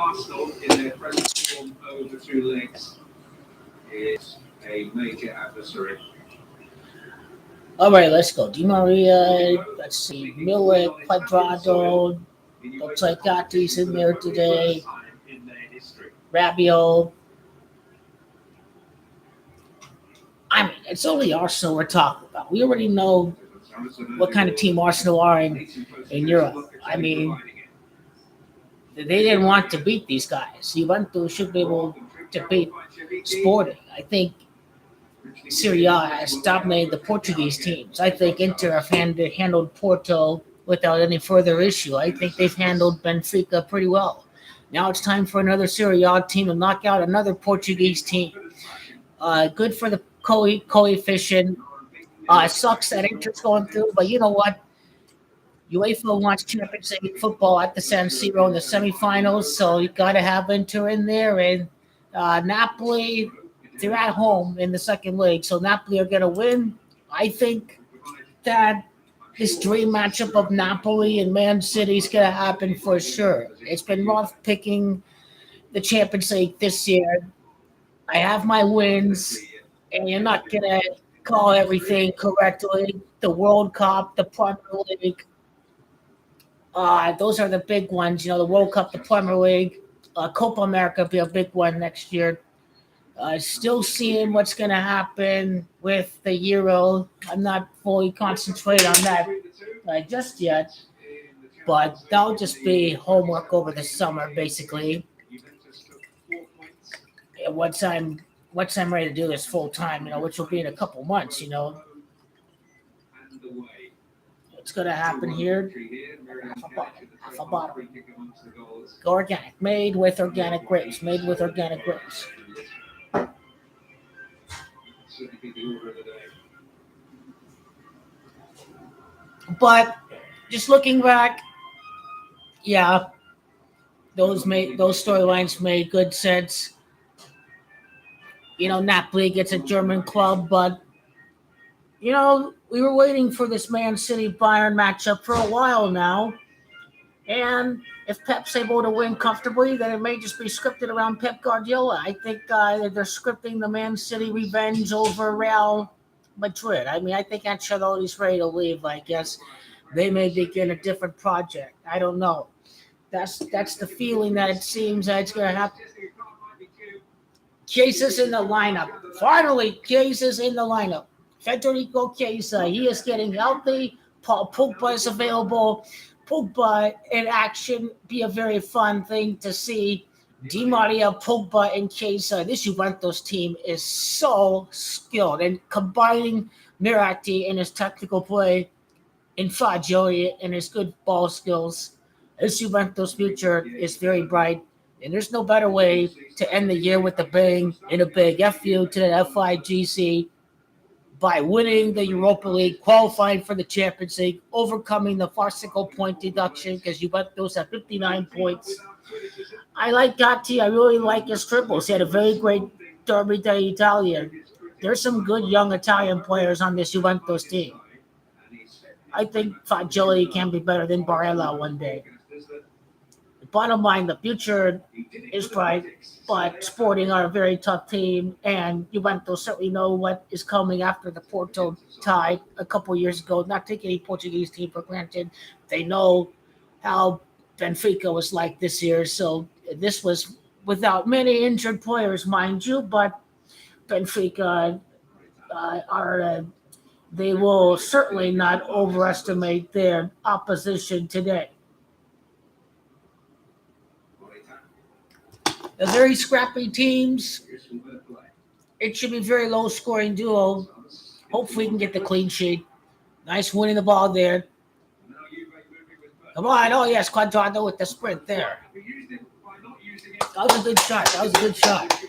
Arsenal in their present form over the two legs is a major adversary. All right, let's go. Di Maria, let's see. Miller, Quadrado. Looks like Gotti's in there today. Rabiot. I mean, it's only Arsenal we're talking about. We already know what kind of team Arsenal are in Europe. I mean, they didn't want to beat these guys. Juventus should be able to beat Sporting. I think Serie A has dominated the Portuguese teams. I think Inter have handled Porto without any further issue. I think they've handled Benfica pretty well. Now it's time for another Serie A team to knock out another Portuguese team. Good for the coefficient. It sucks that Inter's going through, but you know what? UEFA wants Champions League football at the San Siro in the semifinals, so you got to have Inter in there. And Napoli, they're at home in the second leg, so Napoli are going to win. I think that this dream matchup of Napoli and Man City is going to happen for sure. It's been rough picking the Champions League this year. I have my wins, and you're not going to call everything correctly. The World Cup, the Premier League, those are the big ones. You know, the World Cup, the Premier League, Copa America will be a big one next year. Still seeing what's going to happen with the Euro. I'm not fully concentrated on that just yet, but that'll just be homework over the summer, basically. And once I'm ready to do this full time, you know, which will be in a couple months, you know. What's going to happen here? Half a bottle. Go organic. Made with organic grapes. Made with organic grapes. But just looking back, yeah, those storylines made good sense. You know, Napoli gets a German club, but you know, we were waiting for this Man City Bayern matchup for a while now. And if Pep's able to win comfortably, then it may just be scripted around Pep Guardiola. I think they're scripting the Man City revenge over Real Madrid. I mean, I think Ancelotti's ready to leave. I guess they may begin a different project. I don't know. That's the feeling that it seems that it's going to happen. Chiesa's in the lineup. Finally, Chiesa's in the lineup. Federico Chiesa, he is getting healthy. Paul Pogba is available. Pogba in action be a very fun thing to see. Di Maria, Pogba, and Chiesa. This Juventus team is so skilled. And combining Mirati and his technical play and Fagioli and his good ball skills, this Juventus future is very bright. And there's no better way to end the year with a bang and a big FU to the FIGC by winning the Europa League, qualifying for the Champions League, overcoming the farcical point deduction because Juventus have 59 points. I like Gatti. I really like his triples. He had a very great Derby d'Italia. There's some good young Italian players on this Juventus team. I think Fagioli can be better than Barella one day. Bottom line, the future is bright, but Sporting are a very tough team, and Juventus certainly know what is coming after the Porto tie a couple years ago. Not taking any Portuguese team for granted. They know how Benfica was like this year, so this was without many injured players, mind you, but Benfica they will certainly not overestimate their opposition today. The very scrappy teams. It should be very low-scoring duo. Hopefully, we can get the clean sheet. Nice winning the ball there. Come on. Oh, yes, Quadrado with the sprint there. That was a good shot.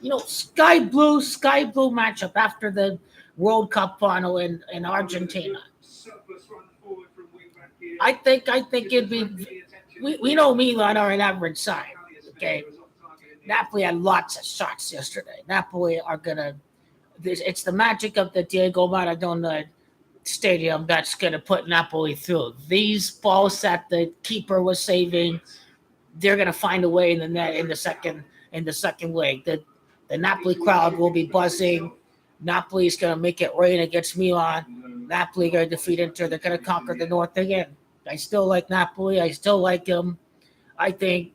You know, sky blue matchup after the World Cup final in Argentina. I think it'd be... We know Milan are an average side, okay? Napoli had lots of shots yesterday. Napoli are going to – it's the magic of the Diego Maradona stadium that's going to put Napoli through. These balls that the keeper was saving, they're going to find a way in the net in the second leg. The Napoli crowd will be buzzing. Napoli's going to make it rain against Milan. Napoli going to defeat Inter. They're going to conquer the North again. I still like Napoli. I still like them. I think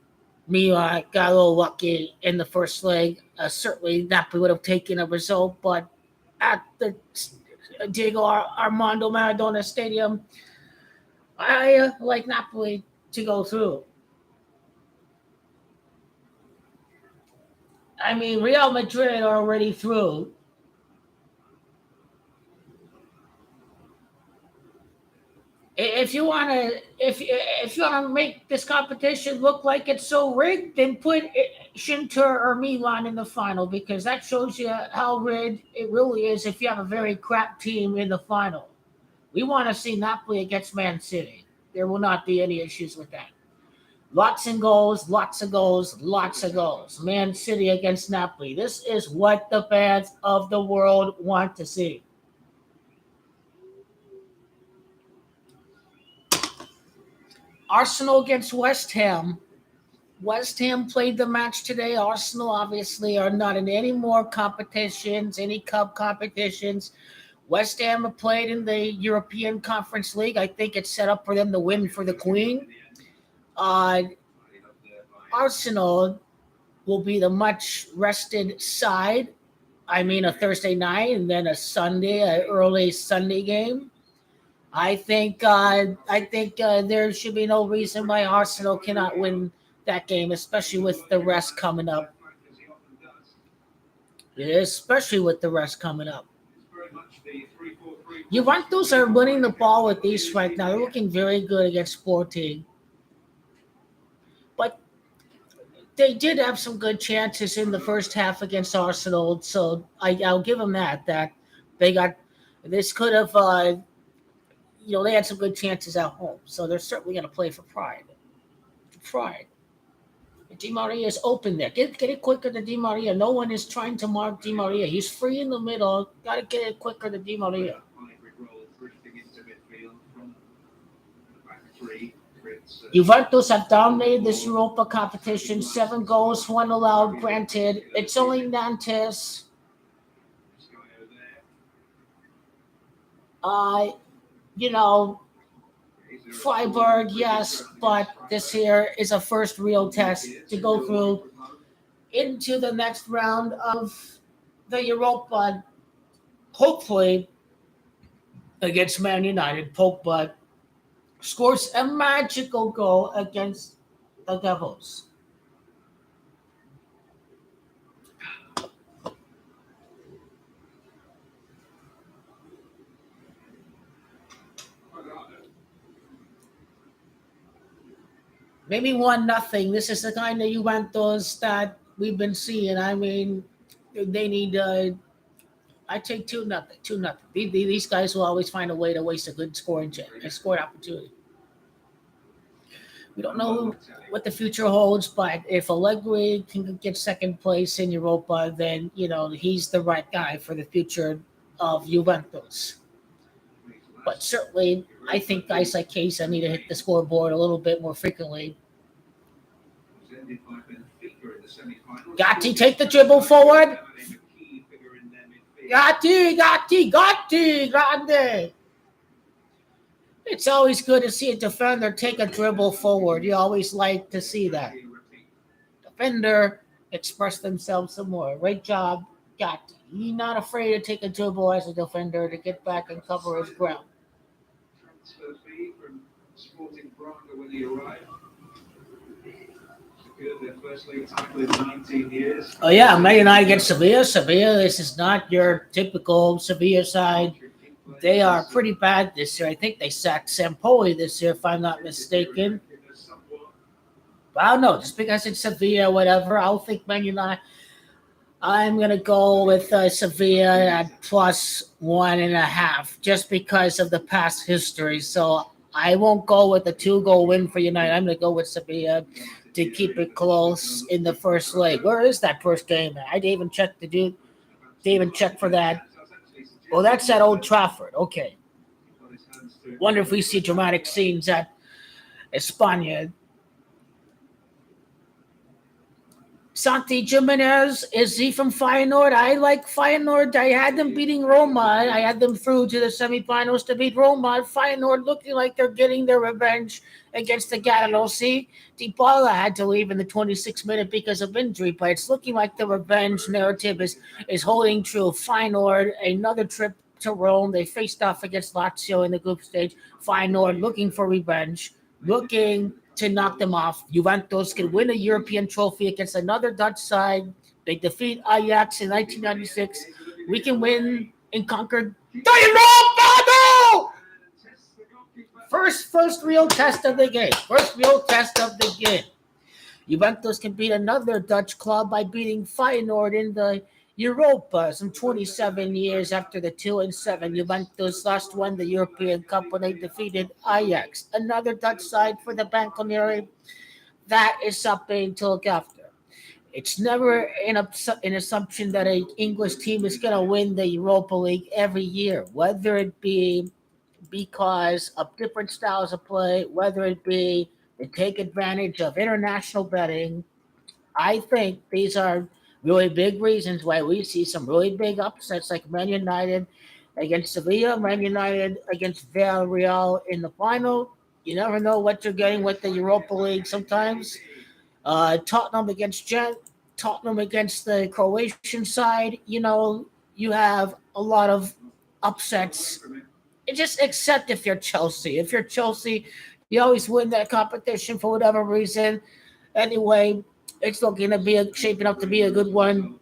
Milan got a little lucky in the first leg. Certainly, Napoli would have taken a result, but at the Diego Armando Maradona Stadium, I like Napoli to go through. I mean, Real Madrid are already through. If you want to, if you want to make this competition look like it's so rigged, then put Shinter or Milan in the final because that shows you how rigged it really is. If you have a very crap team in the final, we want to see Napoli against Man City. There will not be any issues with that. Lots of goals, lots of goals, lots of goals. Man City against Napoli. This is what the fans of the world want to see. Arsenal against West Ham. West Ham played the match today. Arsenal obviously are not in any more competitions, any cup competitions. West Ham have played in the European Conference League. I think it's set up for them to win for the Queen. Arsenal will be the much rested side. I mean, a Thursday night and then a Sunday, an early Sunday game. I think there should be no reason why Arsenal cannot win that game, especially with the rest coming up. Especially with the rest coming up. Juventus are winning the ball with these right now. They're looking very good against Sporting. But they did have some good chances in the first half against Arsenal, so I'll give them that. That they got this could have, they had some good chances at home, so they're certainly going to play for pride. Pride. Di Maria is open there. Get it quicker to Di Maria. No one is trying to mark Di Maria. He's free in the middle. Got to get it quicker to Di Maria. Juventus have dominated this Europa competition. 7 goals, 1 allowed. Granted, it's only Nantes. Freiburg, yes, but this here is a first real test to go through into the next round of the Europa. Hopefully, against Man United, Pogba scores a magical goal against the Devils. Maybe 1-0. This is the kind of Juventus that we've been seeing. I mean, they need. I take 2-0. 2-0. These guys will always find a way to waste a good scoring opportunity. We don't know what the future holds, but if Allegri can get second place in Europa, then he's the right guy for the future of Juventus. But certainly, I think guys like Chiesa need to hit the scoreboard a little bit more frequently. Gatti, take the dribble forward. Gatti, grande. It's always good to see a defender take a dribble forward. You always like to see that. Defender express themselves some more. Great job, Gatti. He's not afraid to take a dribble as a defender to get back and cover his ground. Transfer fee from Sporting Braga when he arrived. Secured their first league title in 19 years. Oh yeah, Man United against Sevilla. Sevilla, this is not your typical Sevilla side. They are pretty bad this year. I think they sacked Sampoli this year, if I'm not mistaken. But I don't know, just because it's Sevilla, whatever. I'll think Man United. I'm going to go with Sevilla at +1.5 just because of the past history. So I won't go with the 2-goal win for United. I'm going to go with Sevilla to keep it close in the first leg. Where is that first game? I didn't even check for that. Oh, that's at Old Trafford. Okay. Wonder if we see dramatic scenes at Espana. Santi Jimenez, is he from Feyenoord? I like Feyenoord. I had them beating Roma. I had them through to the semifinals to beat Roma. Feyenoord looking like they're getting their revenge against the Galatasaray. Dybala had to leave in the 26th minute because of injury, but it's looking like the revenge narrative is holding true. Feyenoord, another trip to Rome. They faced off against Lazio in the group stage. Feyenoord looking for revenge, looking to knock them off. Juventus can win a European trophy against another Dutch side. They defeat Ajax in 1996. We can win and conquer the Europa! First real test of the game. First real test of the game. Juventus can beat another Dutch club by beating Feyenoord in the Europa. Some 27 years after the 2-7, Juventus last won the European Cup when they defeated Ajax. Another Dutch side for the Bianconeri. That is something to look after. It's never an assumption that an English team is going to win the Europa League every year, whether it be because of different styles of play, whether it be to take advantage of international betting. I think these are really big reasons why we see some really big upsets like Man United against Sevilla, Man United against Villarreal in the final. You never know what you're getting with the Europa League sometimes. Tottenham against Gent, Tottenham against the Croatian side. You have a lot of upsets. Just accept if you're Chelsea. If you're Chelsea, you always win that competition for whatever reason. Anyway, it's looking to be shaping up to be a good one.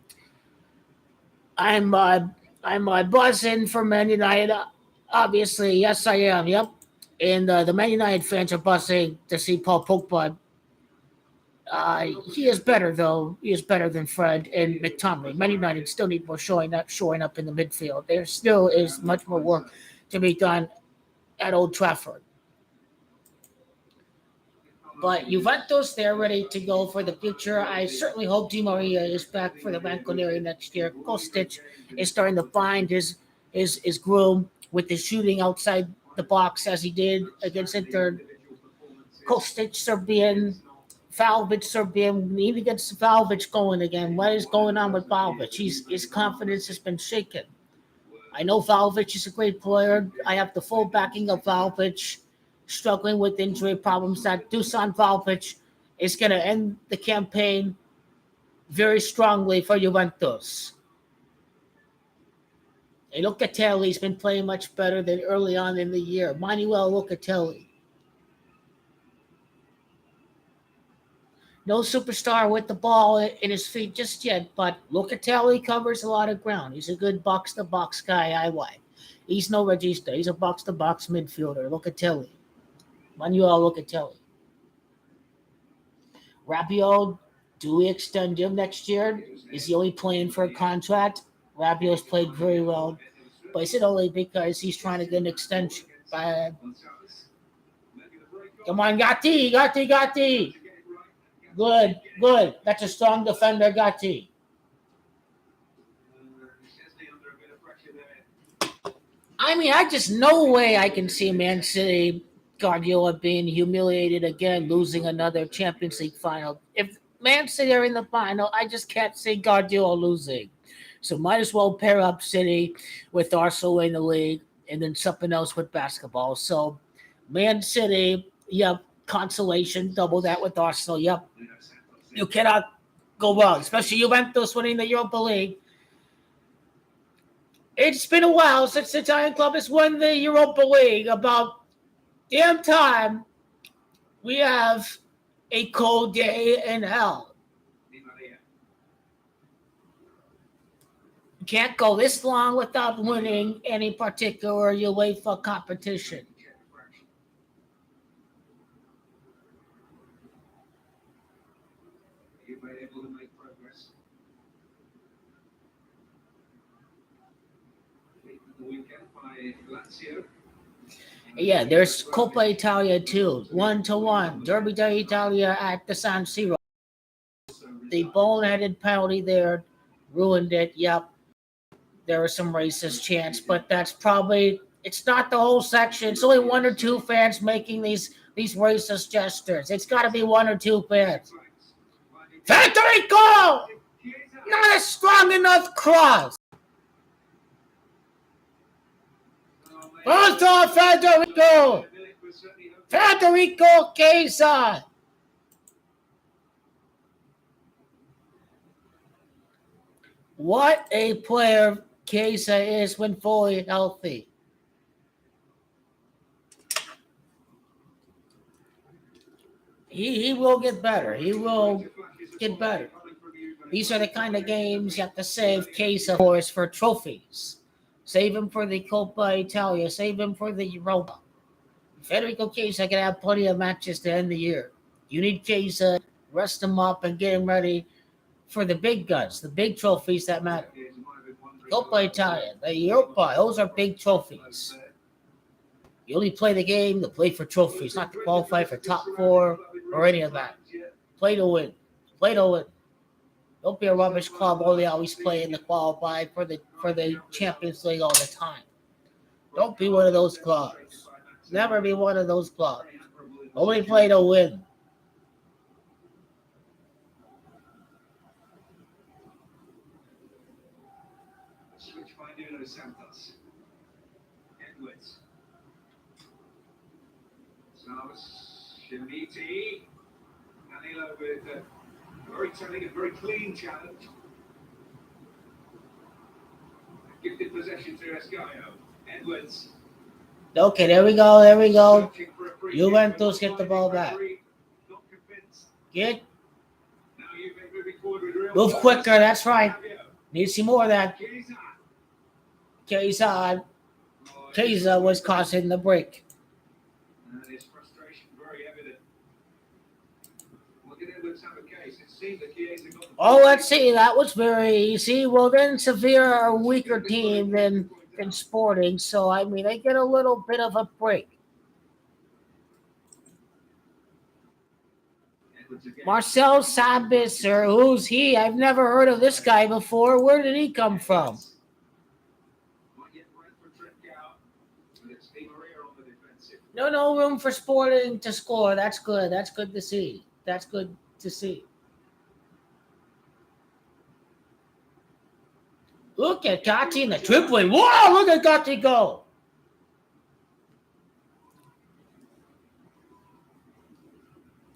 I'm buzzing for Man United. Obviously, yes, I am. Yep, and the Man United fans are buzzing to see Paul Pogba. He is better though. He is better than Fred and McTominay. Man United still need more showing up in the midfield. There still is much more work to be done at Old Trafford. But Juventus, they're ready to go for the future. I certainly hope Di Maria is back for the Bianconeri next year. Kostic is starting to find his groove with the shooting outside the box as he did against Inter. Kostic Serbian, Valvic Serbian. We need to get Valvic going again. What is going on with Valvic? His confidence has been shaken. I know Valvic is a great player. I have the full backing of Valvic. Struggling with injury problems, that Dusan Vlahovic is going to end the campaign very strongly for Juventus. And Locatelli's been playing much better than early on in the year. Manuel Locatelli. No superstar with the ball in his feet just yet, but Locatelli covers a lot of ground. He's a good box-to-box guy, He's no Regista. He's a box-to-box midfielder. Locatelli. Manuel Locatelli. Rabiot, do we extend him next year? Is he only playing for a contract? Rabiot's played very well, but is it only because he's trying to get an extension? Come on, Gatti. Good. That's a strong defender, Gatti. I just no way I can see Man City Guardiola being humiliated again, losing another Champions League final. If Man City are in the final, I just can't see Guardiola losing. So might as well pair up City with Arsenal in the league and then something else with basketball. So Man City, yep, consolation, double that with Arsenal, yep. You cannot go wrong, especially Juventus winning the Europa League. It's been a while since the Italian club has won the Europa League. About damn time we have a cold day in hell. You can't go this long without winning any particular UEFA competition. Yeah, there's Coppa Italia too. 1-1. Derby d'Italia at the San Siro. The boneheaded penalty there ruined it. Yep. There was some racist chants, but that's probably It's not the whole section. It's only one or two fans making these racist gestures. It's got to be one or two fans. Federico! Not a strong enough cross. Forza Federico! Federico Chiesa! What a player Chiesa is when fully healthy. He will get better. He will get better. These are the kind of games you have to save Chiesa for trophies. Save him for the Coppa Italia. Save him for the Europa. Federico Chiesa can have plenty of matches to end the year. You need Chiesa, rest him up, and get him ready for the big guns, the big trophies that matter. Coppa Italia, the Europa, those are big trophies. You only play the game to play for trophies, not to qualify for top four or any of that. Play to win. Play to win. Don't be a rubbish club only always playing to qualify for the Champions League all the time. Don't be one of those clubs. Never be one of those clubs. Only play to win. Switch by Nuno Santos. Edwards. Savas. Shiniti. Danilo with a very telling and very clean challenge. Gifted possession to Escaio. Edwards. Okay, there we go. There we go. Juventus get the ball back. Get. Move quicker. That's right. Need to see more of that. Chiesa was causing the break. His frustration very evident. Look at Edwards have a case. It seemed that Chiesa got the Oh, let's see. That was very easy. Well, then Sevilla are a weaker team than Sporting, so I mean they get a little bit of a break. Marcel Sabitzer, who's he? I've never heard of this guy before. Where did he come from? No room for Sporting to score. That's good. That's good to see. That's good to see. Look at Gatti in the dribbling. Whoa, look at Gatti go.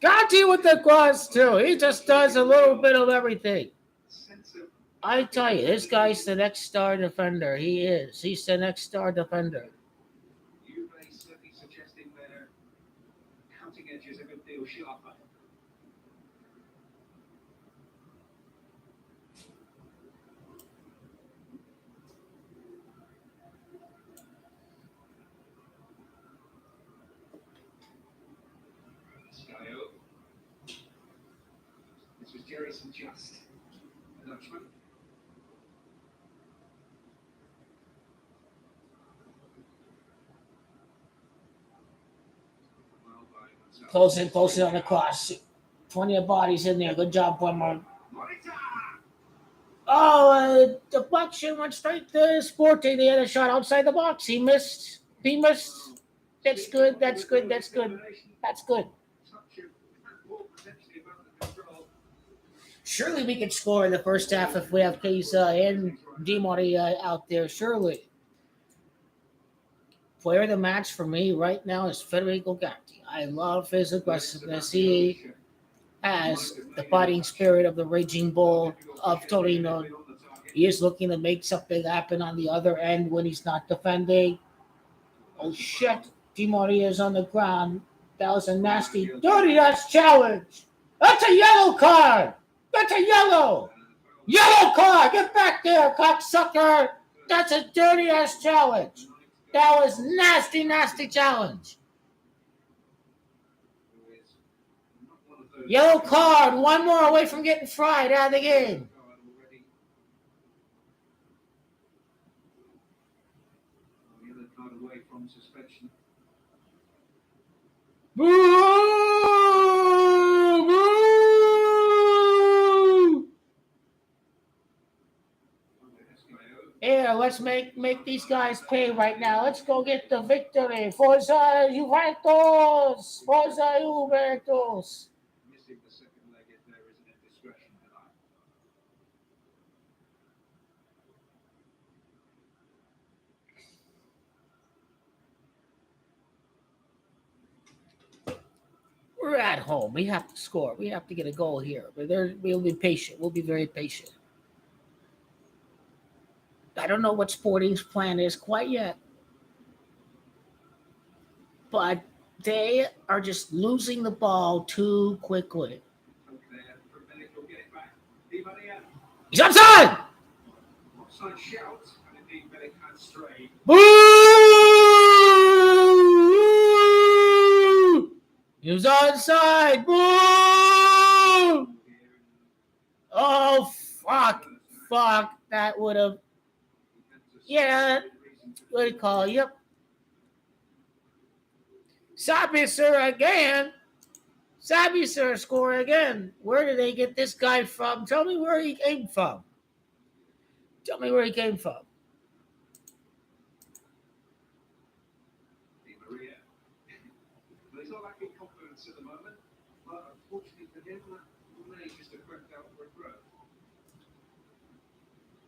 Gatti with the cross, too. He just does a little bit of everything. I tell you, this guy's the next star defender. He is. He's the next star defender. Juve certainly suggesting their cutting edge is a good deal sharper. Escaio. This was Jerison Just, a Dutchman. Closing on the cross. Plenty of bodies in there. Good job, Bremer. Oh, deflection went straight to Sporting. They had a shot outside the box. He missed. That's good. That's good. That's good. That's good. Surely we could score in the first half if we have Chiesa and Di Maria out there. Surely. Player of the match for me right now is Federico Gatti. I love his aggressiveness. He has the fighting spirit of the raging bull of Torino. He is looking to make something happen on the other end when he's not defending. Oh shit, Di Maria is on the ground. That was a nasty, dirty-ass challenge. That's a yellow card. That's a yellow. Yellow card. Get back there, cocksucker. That's a dirty-ass challenge. That was nasty, nasty challenge. Yellow card. One more away from getting fried out of the game. Boo! Boo! Here, let's make these guys pay right now. Let's go get the victory. Forza Juventus! Forza Juventus! Missing the second leg if there is an indiscretion tonight. We're at home. We have to score. We have to get a goal here. But we'll be patient. We'll be very patient. I don't know what Sporting's plan is quite yet. But they are just losing the ball too quickly. He's onside! Offside shout, and indeed Milik had strayed. Boo! He was onside! Boo! Oh, fuck. Fuck. That would have. Yeah. Good call. Yep. Sabitzer again. Sabitzer score again. Where did they get this guy from? Tell me where he came from. Tell me where he came from. Maria. He's not lacking confidence at the moment, but unfortunately for him, that manages to crack out for a throw.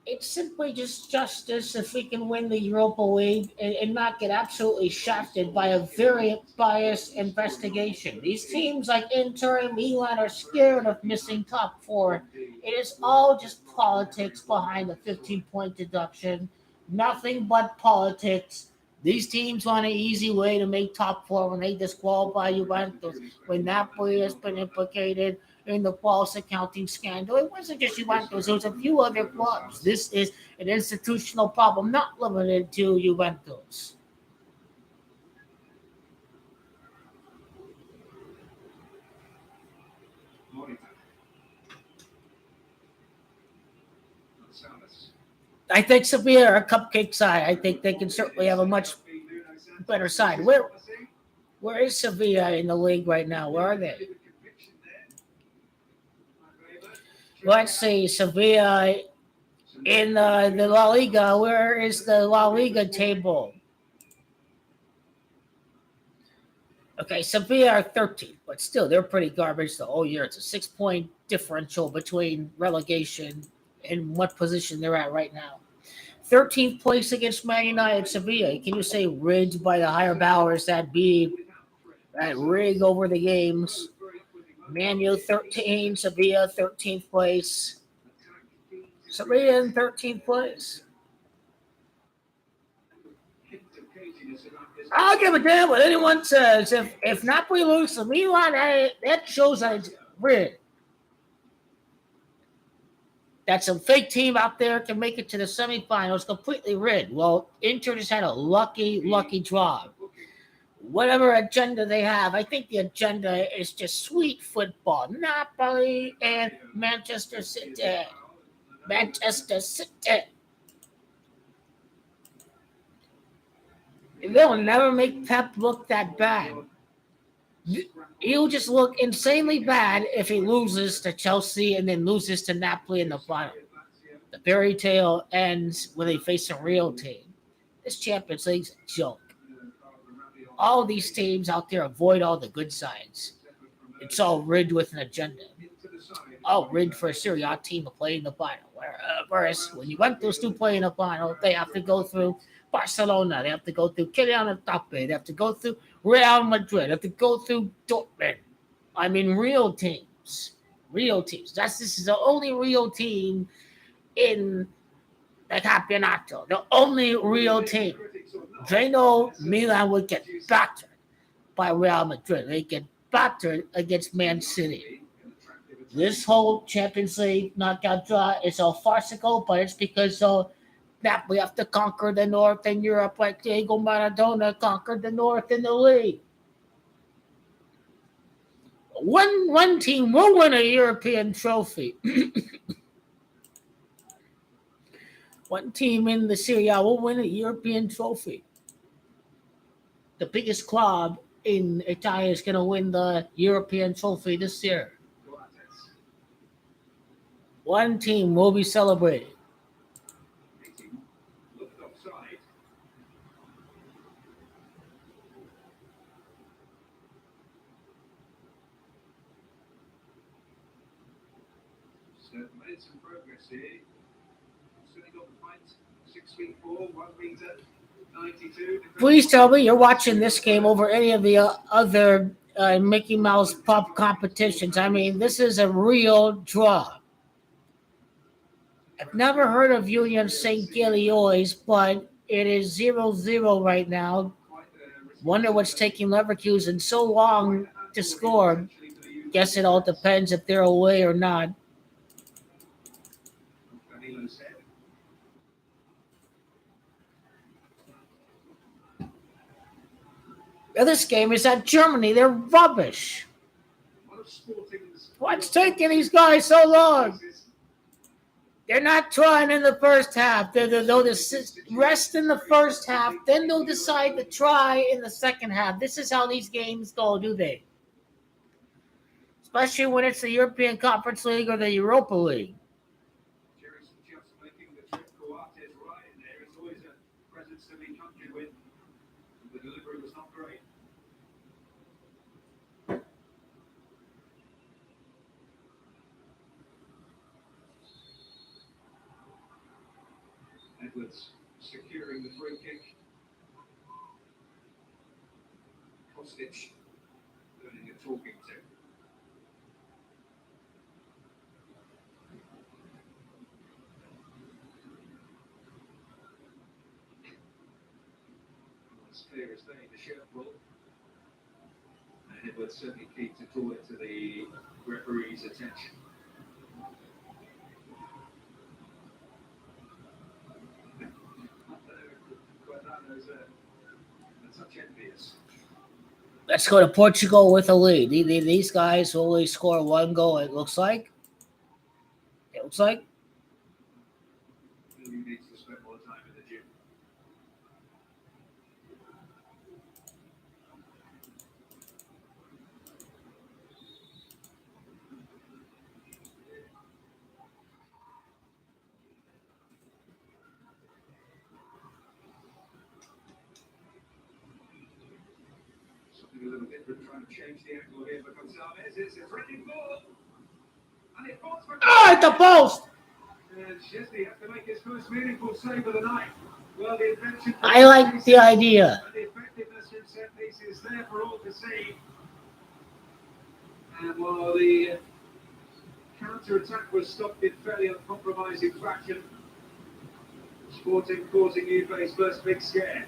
It's simply just justice if we can win the Europa League and not get absolutely shafted by a very biased investigation. These teams like Inter and Milan are scared of missing top four. It is all just politics behind the 15-point deduction. Nothing but politics. These teams want an easy way to make top four when they disqualify Juventus, when Napoli has been implicated in the false accounting scandal. It wasn't just Juventus, it was a few other clubs. This is an institutional problem, not limited to Juventus. I think Sevilla are a cupcake side. I think they can certainly have a much better side. Where is Sevilla in the league right now? Where are they? Let's see, Sevilla in the La Liga. Where is the La Liga table? Okay, Sevilla are 13th, but still, they're pretty garbage the whole year. It's a 6-point differential between relegation and what position they're at right now. 13th place against Man United, Sevilla. Can you say rigged by the higher powers that be? That rig over the games. Man U 13, Sevilla 13th place. Sevilla in 13th place. I'll give a damn what anyone says. If Napoli loses to Milan, that shows that it's rigged. That some fake team out there can make it to the semifinals completely rigged. Well, Inter just had a lucky draw. Whatever agenda they have, I think the agenda is just sweet football. Napoli and Manchester City. Manchester City. They'll never make Pep look that bad. He'll just look insanely bad if he loses to Chelsea and then loses to Napoli in the final. The fairy tale ends when they face a real team. This Champions League's a joke. All these teams out there avoid all the good sides. It's all rigged with an agenda. All rigged for a Serie A team to play in the final. Whereas when Juventus do play in the final, they have to go through Barcelona. They have to go through Kylian Mbappe. They have to go through Real Madrid. They have to go through Dortmund. I mean, real teams. Real teams. This is the only real team in the Campeonato. The only real team. They know Milan would get battered by Real Madrid. They get battered against Man City. This whole Champions League knockout draw is all farcical, but it's because that we have to conquer the North in Europe like Diego Maradona conquered the North in the league. One team will win a European trophy. One team in the Serie A will win a European trophy. The biggest club in Italy is going to win the European trophy this year. One team will be celebrated. Made some progress here. Certainly got the fight. 6'4", 1 meter, 92. Please tell me you're watching this game over any of the other Mickey Mouse pop competitions. I mean, this is a real draw. I've never heard of Union St. Gillois, but it is 0-0 right now. Wonder what's taking Leverkusen so long to score. Guess it all depends if they're away or not. This game is at Germany. They're rubbish. What's taking these guys so long? They're not trying in the first half. They'll just rest in the first half. Then they'll decide to try in the second half. This is how these games go, do they? Especially when it's the European Conference League or the Europa League. Just making the trip. Coates right in there. It's always a presence to be conjured with. The delivery was not great. Edwards securing the free kick. Kostic doing a talking to. It's clear as day, the shirt ball. And Edwards certainly keen to call it to the referee's attention. Let's go to Portugal with a lead. These guys only score one goal, it looks like. It looks like. He needs to spend more time in the gym. Something a little different, trying to change the angle here for Gonzalez. It's a threatening ball. And it falls for At the post! And Chesney has to make his first meaningful save of the night. Well, the invention. I like the idea. And the effectiveness from set pieces there for all to see. And while the counter-attack was stopped in fairly uncompromising fashion, Sporting causing Juve's first big scare.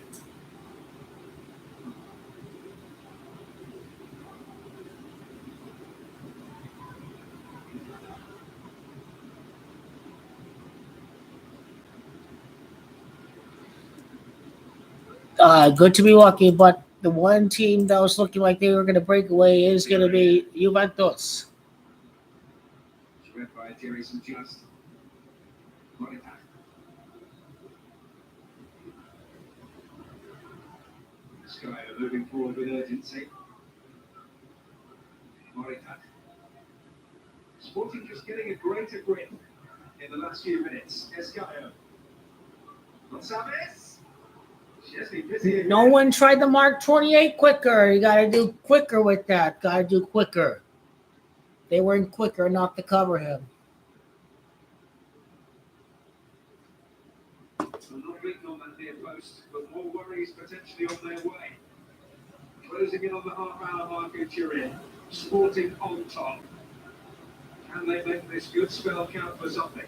Good to be lucky, but the one team that was looking like they were going to break away is going to be Juventus. Read by Jerry Just. Sky moving forward with urgency. Moritat. Sporting just getting a greater grip in the last few minutes. Escaio. Gonzalez. No one tried to mark 28 quicker. You got to do quicker with that. Got to do quicker. They weren't quicker enough to cover him. Not written on that near post, but more worries potentially on their way. Closing in on the half-hour mark in Turin. Sporting on top. Can they make this good spell count for something?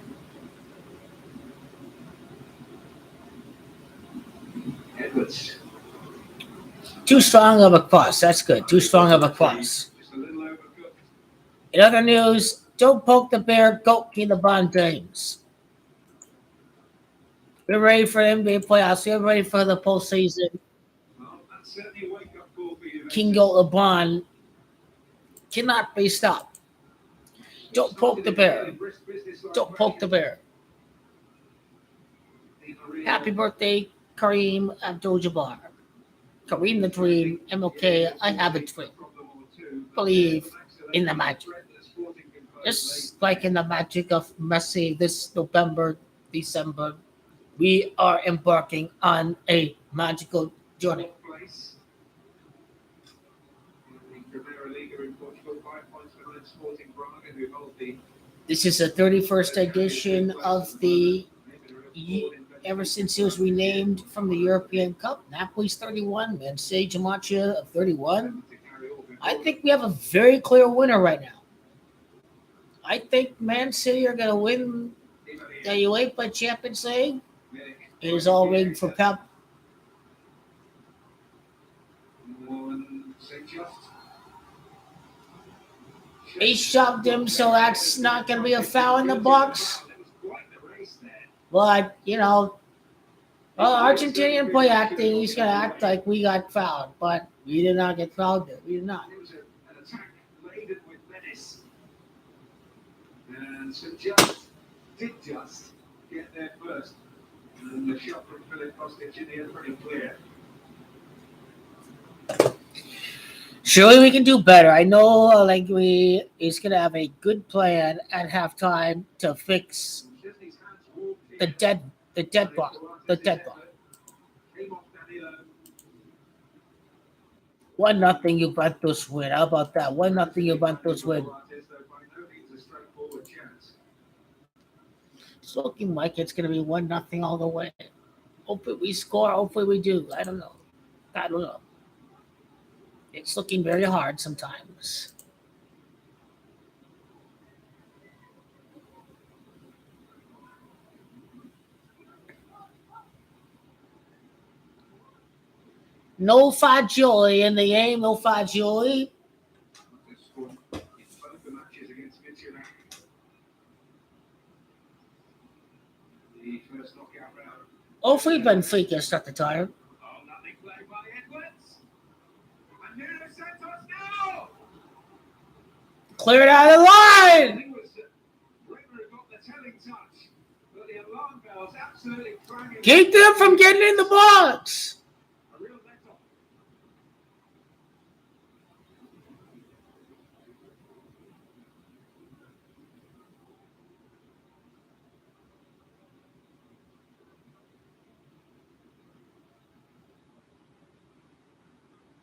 Edwards. Too strong of a cross. That's good. Too strong of a cross. Just a little overcooked. In other news, don't poke the bear, go King LeBron James. We're ready for NBA playoffs. We're ready for the postseason. Well, that's certainly a wake-up call for you. King LeBron cannot be stopped. Don't poke the bear. Don't poke the bear. Happy birthday, Kareem Abdul-Jabbar. Kareem the Dream, MLK, I have a dream. Believe in the magic. Just like in the magic of Messi this November, December, we are embarking on a magical journey. This is the 31st edition of the, ever since it was renamed from the European Cup. Napoli's 31, Man City Jamacha of 31. I think we have a very clear winner right now. I think Man City are going to win the UEFA Champions League. It is all rigged for Pep. He shoved him, so that's not going to be a foul in the box. But, Argentinian boy acting, he's going to act like we got fouled. But we did not get fouled there. We did not. It was an attack laden with menace. And so did just get there first. And the shot from Philip Kostic in the end pretty clear. Surely we can do better. I know he's gonna have a good plan at halftime to fix the dead ball. The dead ball. 1-0 Juventus win. How about that? 1-0 Juventus win. It's looking like it's gonna be 1-0 all the way. Hopefully we score. Hopefully we do. I don't know. It's looking very hard sometimes. No Fagioli in the game. No Fagioli. Hopefully Benfica start the time. Clear it out of the line. Keep them from getting in the box.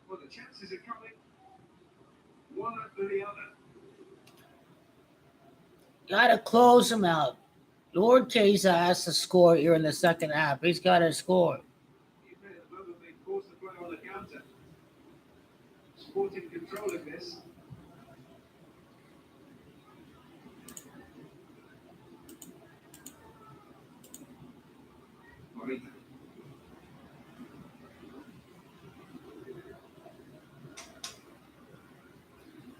Well, the chances are coming one after the other. Gotta close him out. Lord Keza has to score here in the second half. He's got to score. Force the play on the counter. Sporting control of this. Morita.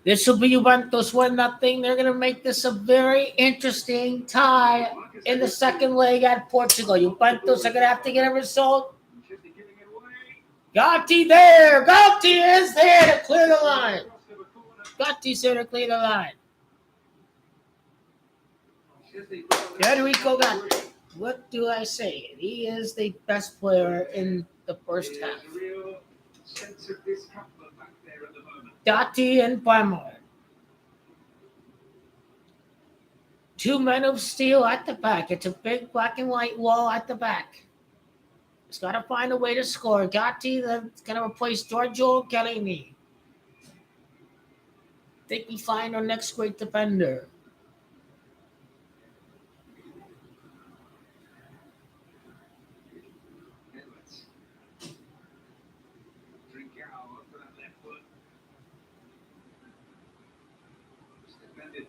This will be Juventus 1-0. They're going to make this a very interesting tie in the second leg at Portugal. Juventus are going to have to get a result. Gatti there. Gatti is there to clear the line. Gatti's there to clear the line. Enrico Gatti. What do I say? He is the best player in the first half. Gatti and Bayern. Two men of steel at the back. It's a big black and white wall at the back. He's got to find a way to score. Gatti that's going to replace Giorgio Chiellini. Think we find our next great defender.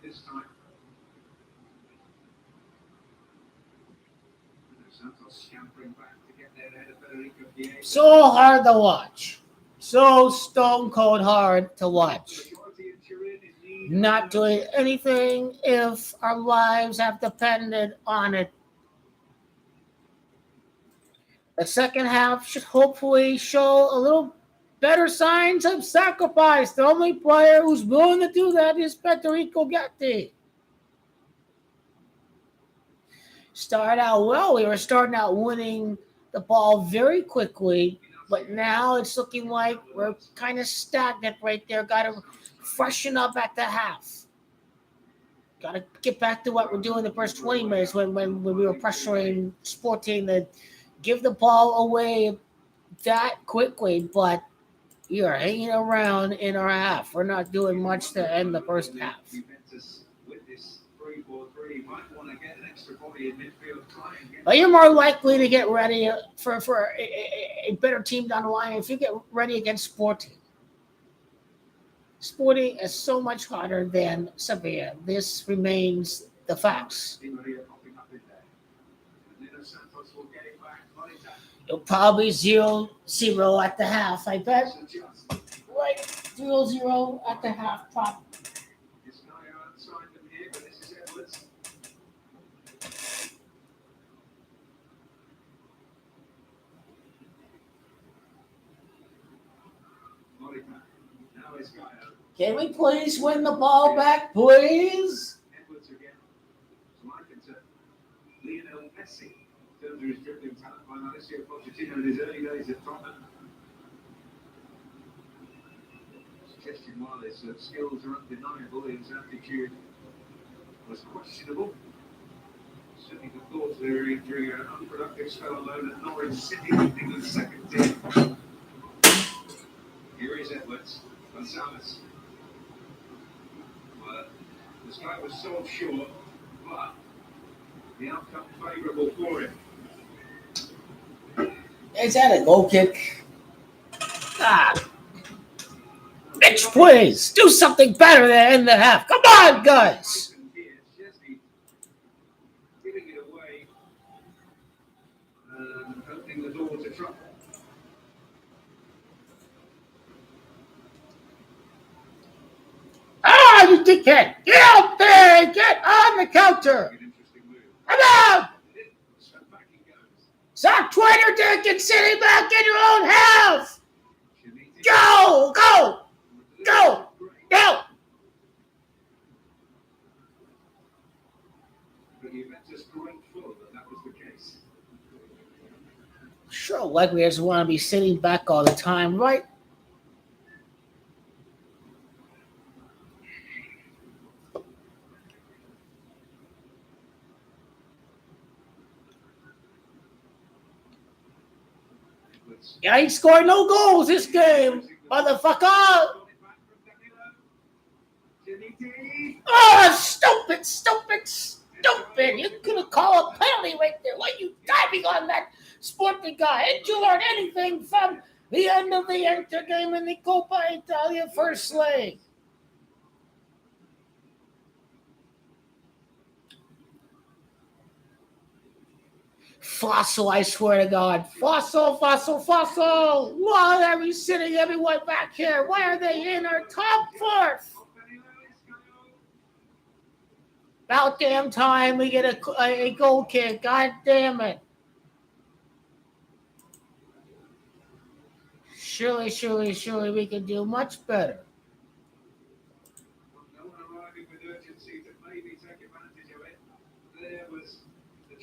This time. So hard to watch. So stone cold hard to watch. Not doing anything if our lives have depended on it. The second half should hopefully show a little better signs of sacrifice. The only player who's willing to do that is Federico Gatti. Started out well. We were starting out winning the ball very quickly, but now it's looking like we're kind of stagnant right there. Got to freshen up at the half. Got to get back to what we're doing the first 20 minutes when we were pressuring Sporting to give the ball away that quickly, but we are hanging around in our half. We're not doing much to end the first half. 3-4-3. Might want to get an extra body in midfield. Try and get. But you're more likely to get ready for a better team down the line if you get ready against Sporting. Sporting is so much harder than Sevilla. This remains the facts. Di Maria popping up in there. And then Santos will get it back. Later. It'll probably 0-0 at the half, I bet. Suggest. Right, 0-0 at the half, probably. This guy outside them here, but this is Edwards. Monica. Now it's Gaio. Can we please win the ball back, please? Edwards again. Likened to Lionel Messi. In terms of his dribbling talent by Mauricio Pochettino in his early days at Tottenham. Suggesting while his skills are undeniable, his attitude was questionable. Certainly the thoughts there during an unproductive spell alone at Norwich City, England's second team. Here is Edwards. Gonzalez. Well, the strike was so short, but the outcome favourable for him. Is that a goal kick? Ah. Mitch, please do something better than in the half. Come on, guys. Giving it away, opening the door to trouble. Ah, you dickhead. Get out there. Get on the counter. An interesting move. Come on. So back he goes. Stop Twitter dick and sitting back in your own half. Shaniti. Go. Go. Go. Go. But Juventus grateful that was the case. Sure, like we just want to be sitting back all the time, right? Yeah, he scored no goals this game, motherfucker. Oh, stupid. You could have called a penalty right there. Why are you diving on that Sporting guy? Did you learn anything from the end of the Inter game in the Coppa Italia first leg? Fossil, I swear to God. Fossil. Why are we sitting everyone back here? Why are they in our top fourth? About damn time we get a goal kick. God damn it. Surely we can do much better.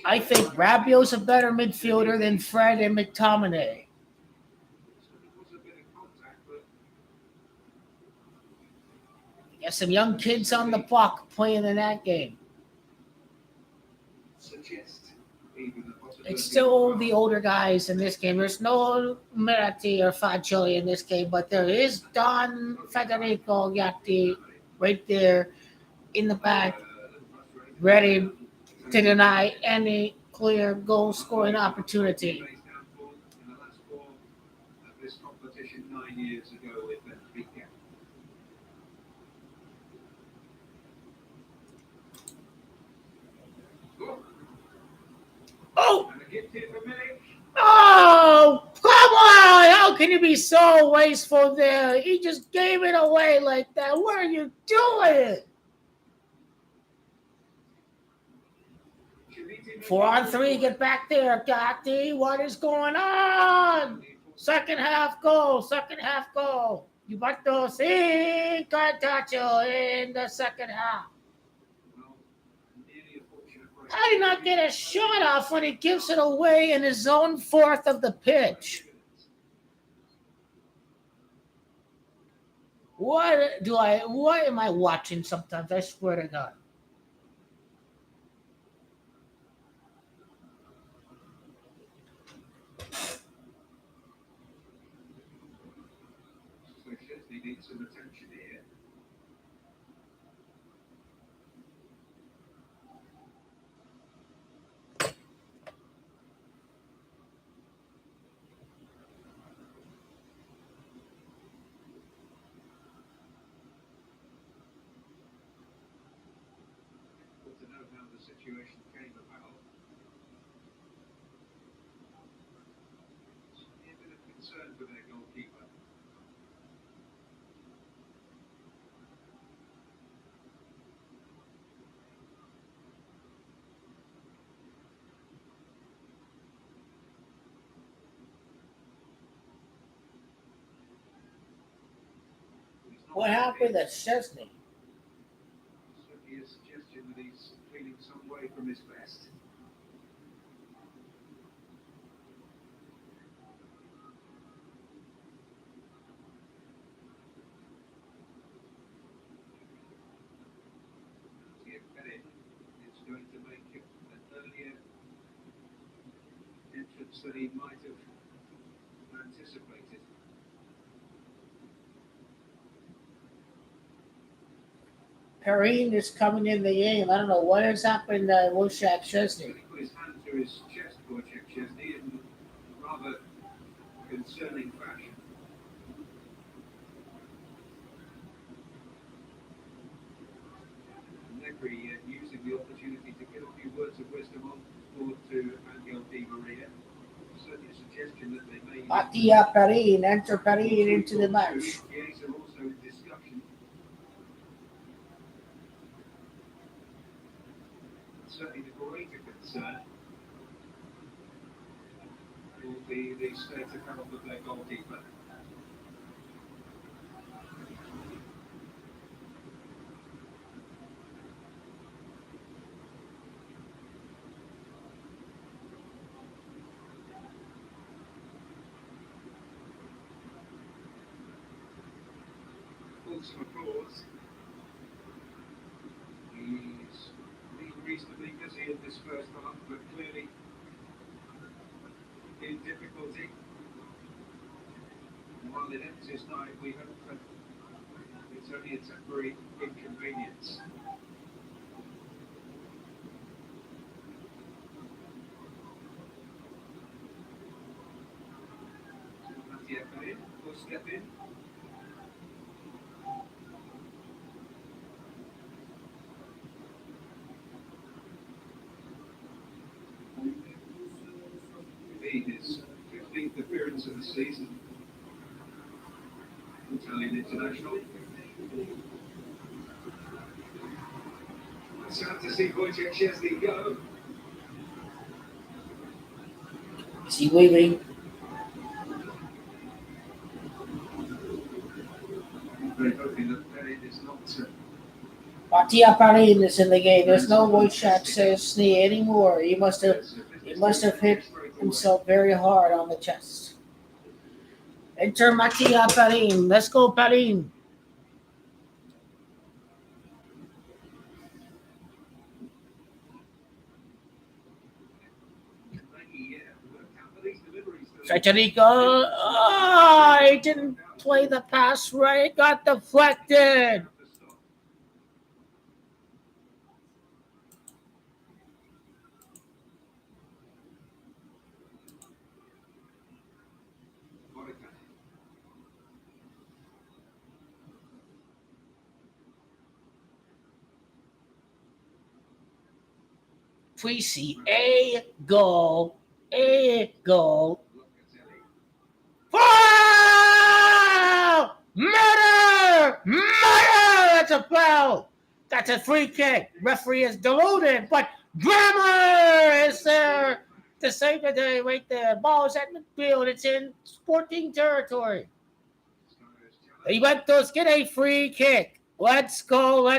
I think Rabiot's a better midfielder than Fred and McTominay. Got some young kids on the block playing in that game. It's still the older guys in this game. There's no Meratti or Fagioli in this game, but there is Don Federico Gatti right there in the back, ready to deny any clear goal-scoring opportunity. Oh, come on! How can you be so wasteful there? He just gave it away like that. What are you doing? 4-on-3, get back there, Gatti. What is going on? Second half goal. Yubato see Cartaccio in the second half. How did he not get a shot off when he gives it away in his own fourth of the pitch? What am I watching sometimes? I swear to God. how the situation came about. It's a bit of concern for their goalkeeper. What happened to Chesney? Certainly a suggestion that he's feeling some way from his best. Is going to make it an earlier entrance that he might have anticipated. Perrine is coming in the game. I don't know what has happened to Wojciech Chesney. He put his hand to his chest, Wojciech Szczesny, in rather concerning fashion. Negri using the opportunity to get a few words of wisdom on board to Angel Di Maria. Certainly a suggestion that they may. Mattia Perrine, enter Perrine into the match. Chiesa also in discussion. Certainly the greater concern will be the state of health of their goalkeeper. Some applause. He's been reasonably busy in this first half, but clearly in difficulty. While it ends his night, we hope that it's only a temporary inconvenience. Mattia Perrine will step in. His 15th appearance of the season. Italian international. Sad to see Wojciech Szczesny go. Is he leaving? Very hoping that Perrine is not. Mattia Perrine is in the game. There's no Wojciech Szczesny anymore. He must have hit himself very hard on the chest. Enter Mattia Perrine. Let's go, Perrine. Federico. He didn't play the pass right. It got deflected. We see a goal. Foul! Murder! That's a foul. That's a free kick. Referee is deluded, but Grammar is there to save the day right there. Ball is at midfield. It's in Sporting territory. Juventus get a free kick. Let's go.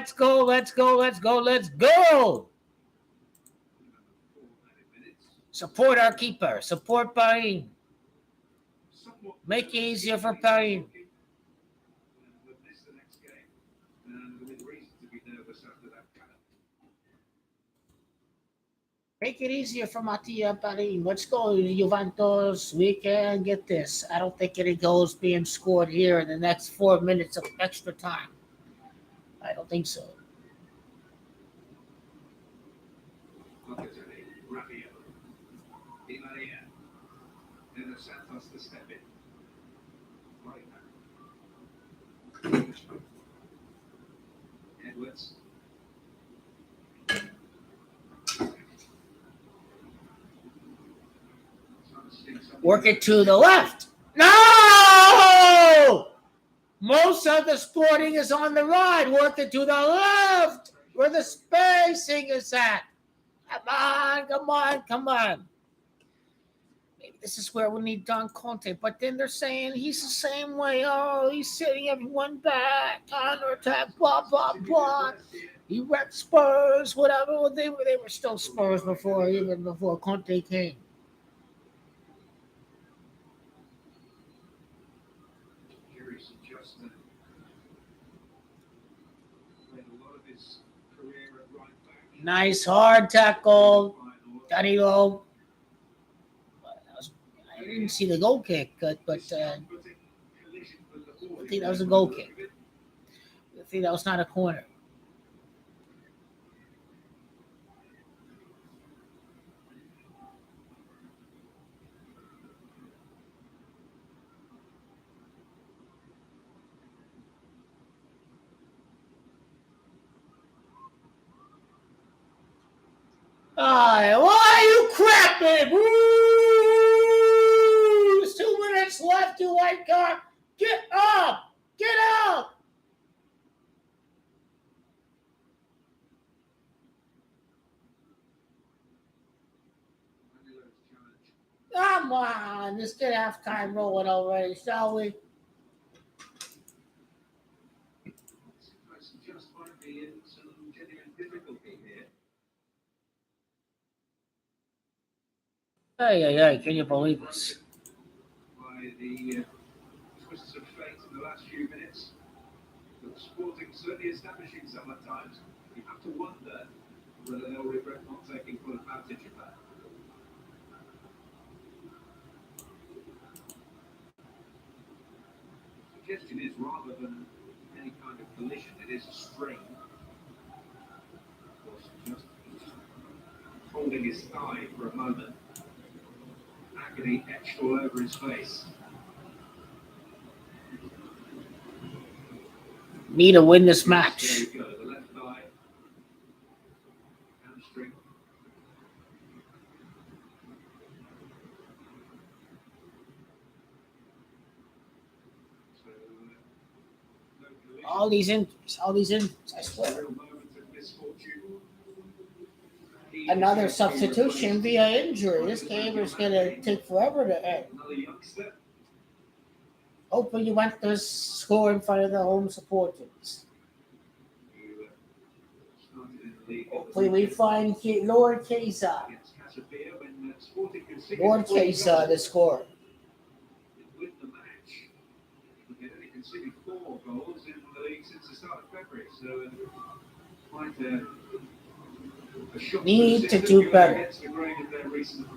Support our keeper. Support Bayern. Make it easier for Bayern. Make it easier for Mattia Perrine. Let's go, Juventus. We can get this. I don't think any goals being scored here in the next 4 minutes of extra time. I don't think so. Santos to step in. Edwards. Work it to the left. No! Most of the Sporting is on the right. Work it to the left where the spacing is at. Come on. Maybe this is where we need Don Conte. But then they're saying he's the same way. Oh, he's sitting everyone back. Counter attack, blah, blah, blah. He wrecked Spurs, whatever. Well, they were still Spurs even before Conte came. Nice hard tackle. Danilo. I didn't see the goal kick, but I think that was a goal kick. I think that was not a corner. Why are you crapping? Woo! There's 2 minutes left, you white card. Get up! Get up! Come on, let's get halftime rolling already, shall we? Hey, can you believe this? By the twists of fate in the last few minutes, the Sporting certainly establishing some at times. You have to wonder whether they'll regret not taking full advantage of that. The suggestion is rather than any kind of collision, it is a strain. Of course, just holding his thigh for a moment. Agony etched all over his face. Need to win this match. There you go, the left thigh. Hamstring. All these injuries, I swear. Real moments of misfortune. Another substitution via injury. This game is going to take forever to end. Another youngster. Hopefully you want to score in front of the home supporters. Who started in the league. Hopefully we find Lord Kesa. Against Casabia when Sporting conceded Lord 40 Kesa goals. to score. Win the match. They've only conceded 4 goals in the league since the start of February. So quite a shock. Need to the do system better. against the grain of their recent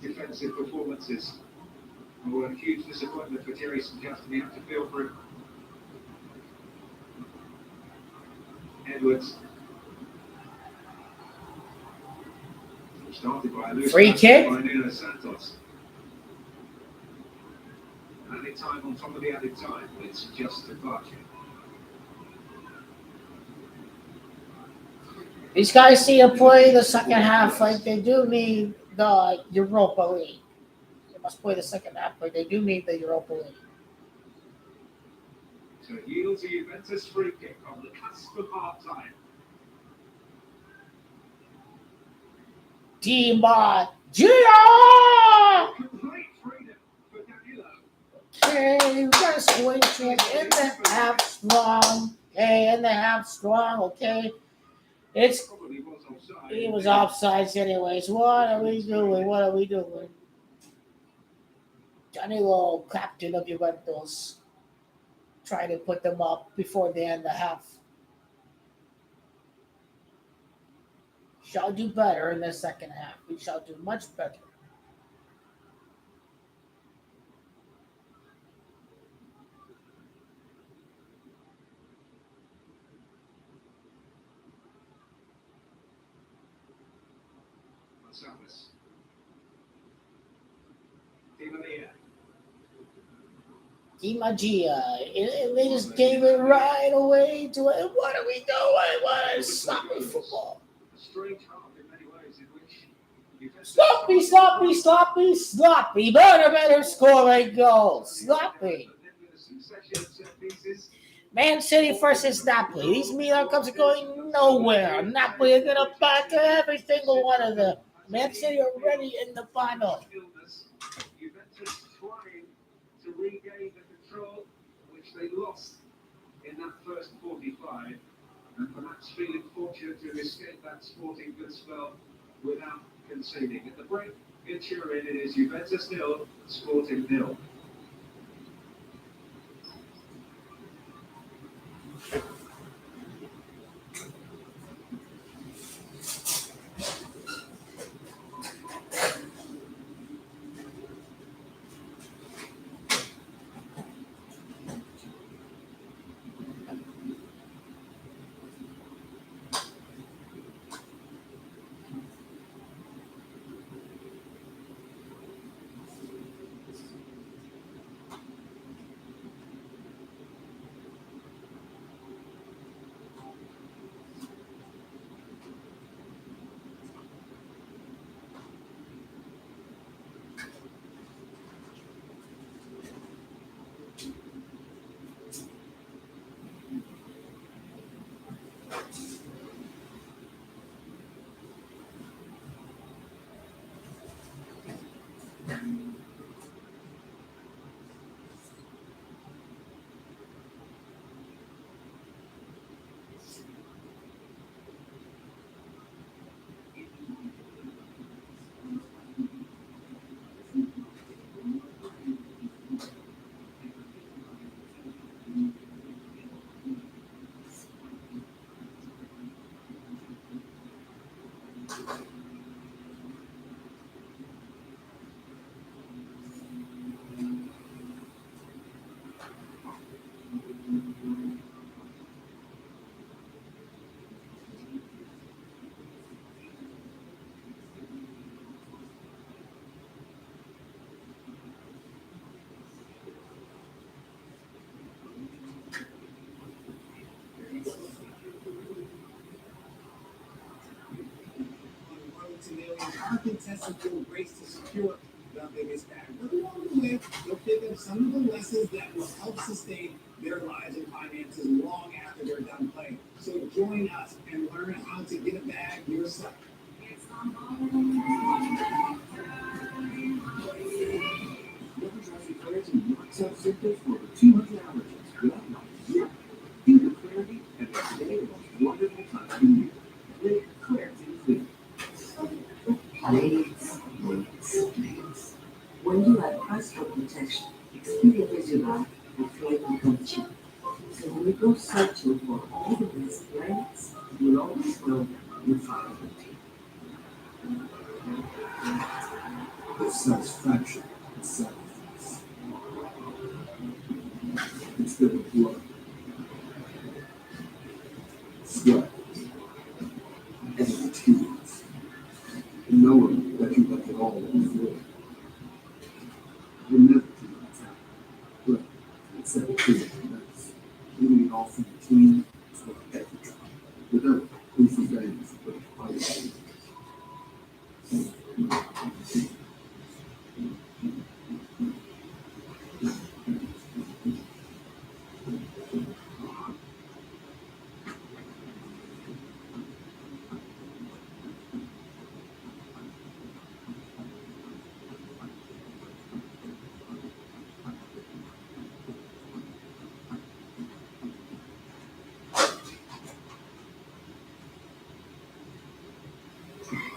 defensive performances. Oh, a huge disappointment for Jerry St. Justin. You have to feel for him. Edwards. Started by a loose Free pass kick. by Nuno Santos. Added time on top of the added time. It's just departure. These guys see to play the second half like they do need the Europa League. They must play the second half like they do need the Europa League. So it yields a Juventus free kick on the cusp of half time. Di Maria! Complete freedom for Danilo. Okay, restoration in the half strong. Okay, in the half strong. Okay, it's Probably was offside. he was offsides anyways. What are we doing? Danilo, captain of Juventus, trying to put them up before the end of the half. Shall do better in the second half. We shall do much better. Gonzalez. Di Maria. Di Magia, they just gave it right away to it. What are we doing? What is soccer football? A strange half in many ways in which Sloppy, sloppy, sloppy, sloppy. Better scoring goals. Sloppy. Man City versus Napoli. These Milan Cups are going nowhere. Napoli are going to back every single one of them. Man City are already in the final. Juventus trying to regain the control, which they lost in that first 45, and perhaps feeling fortunate to escape that sporting goods spell without conceding. At the break in Turin, it is Juventus 0, Sporting 0. Our contestants will race to secure the biggest bag. But along the way, they'll pick up some of the lessons that will help sustain their lives and finances long after they're done playing. So join us and learn how to get a bag yourself. Overdraft declares and knocks out symptoms for over 200 allergens without knowing yet. Feel the clarity and the day the most wonderful time of the year. Live clarity clear. Ladies. When you have passport protection, experience your life and flight becomes cheap. So when we go searching for all the best flights, you'll always know you found it. The satisfaction and sacrifice. Instead of blood, sweat, and tears. Knowing that you left it all before. You're never too much time. But it's a clear mess. Doing it all for the team is what I have to try. Without proof of things, but fighting.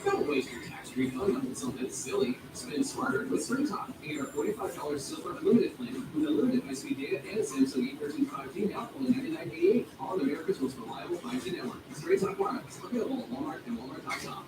Don't waste your tax refund on something silly. Spend smarter with SpringTalk. Get our $45 silver unlimited plan with unlimited high-speed data and Samsung E13 5G now only $99.88 on America's most reliable 5G network. SpringTalk Wireless. Available at Walmart and Walmart.com.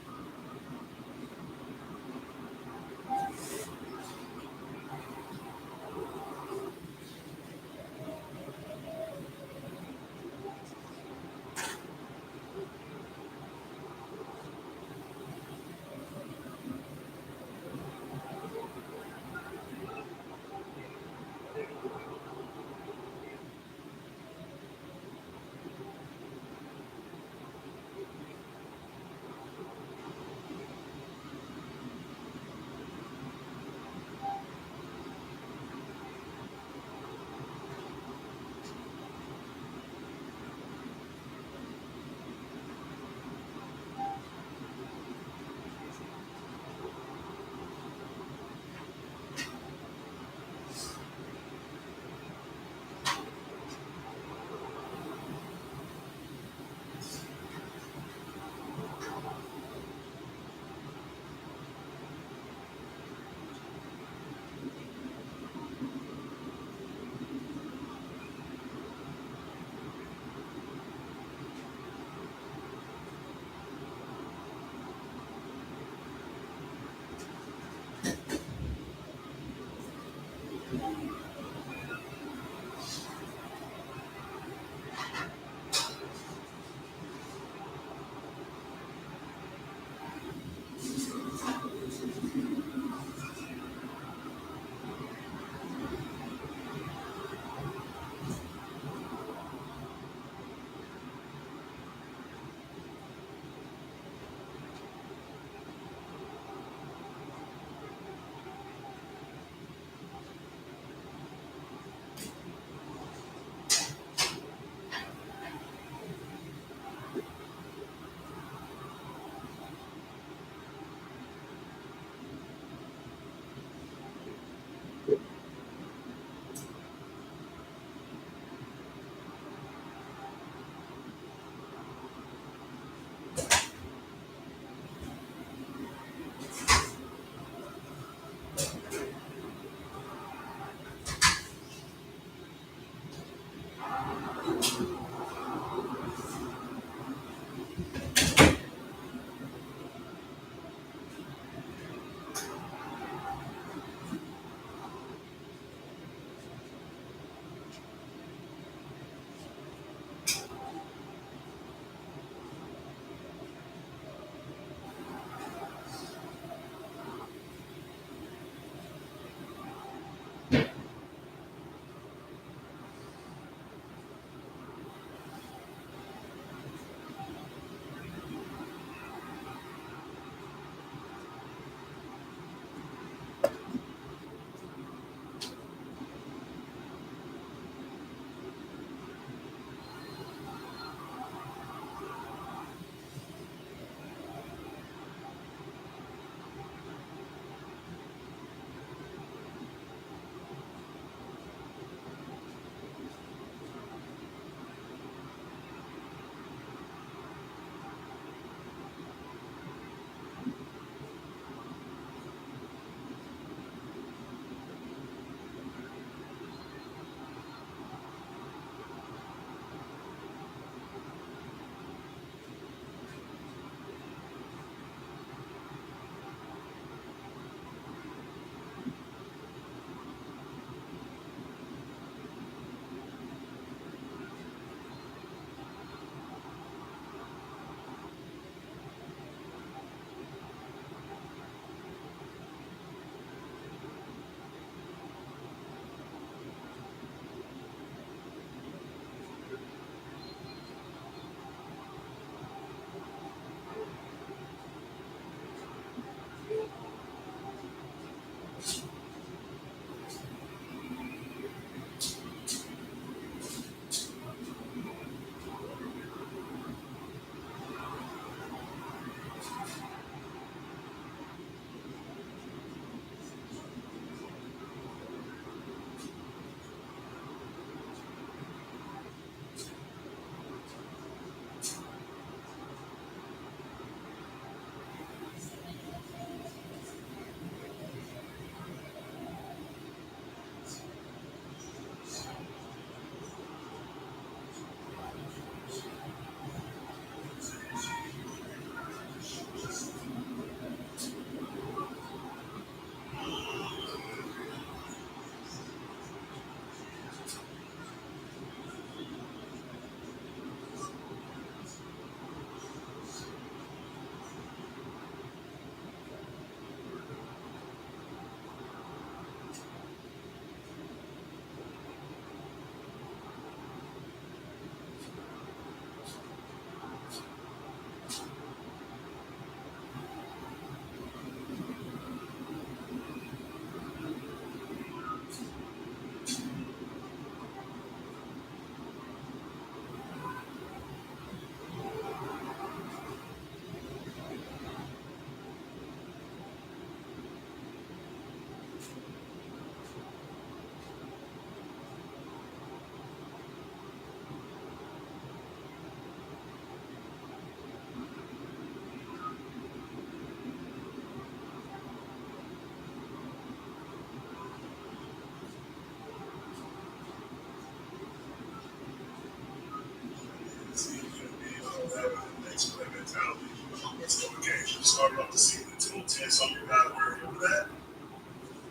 Started off the season 2-10. Some of you guys were here for that.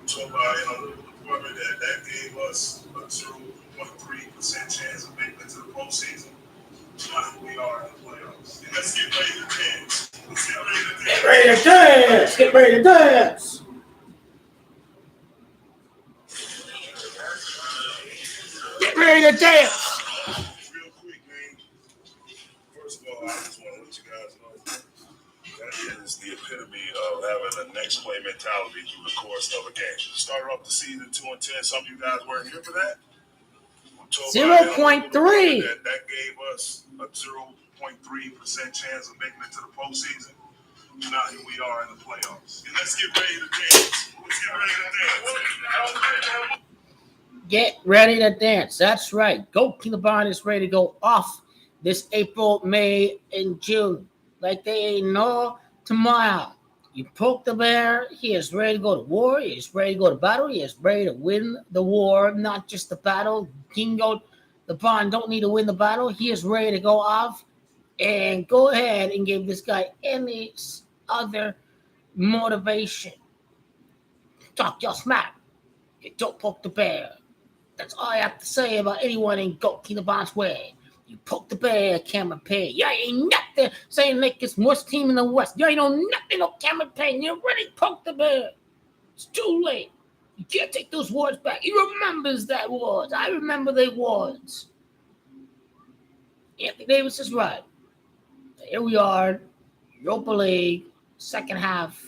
So, the department that gave us a 0.3% chance of making it to the postseason. Not who we are in the playoffs. And let's get ready to dance. Let's get ready to dance. Get ready to dance. Get ready to dance. Get ready to dance. Real quick, man. First of all, I just want to let you guys know that is the epitome of having a next play mentality through the course of a game. Started off the season 2-10. Some of you guys weren't here for that. 0.3. That gave us a 0.3% chance of making it to the postseason. Now here we are in the playoffs. And let's get ready to dance. Let's get ready to dance. Get ready to dance. That's right. Goat King Bond is ready to go off this April, May, and June. Like they ain't no tomorrow. You poke the bear, he is ready to go to war, he is ready to go to battle, he is ready to win the war, not just the battle. King Goat the Bond don't need to win the battle. He is ready to go off and go ahead and give this guy any other motivation. Talk your smack. You don't poke the bear. That's all I have to say about anyone in Goat King of Bond's way. You poke the bear, Cameron Payne. You ain't nothing saying like it's worst team in the West. You ain't know nothing of Cameron Payne. You already poked the bear. It's too late. You can't take those words back. He remembers that words. I remember the words. Anthony Davis is right. Here we are, Europa League, second half.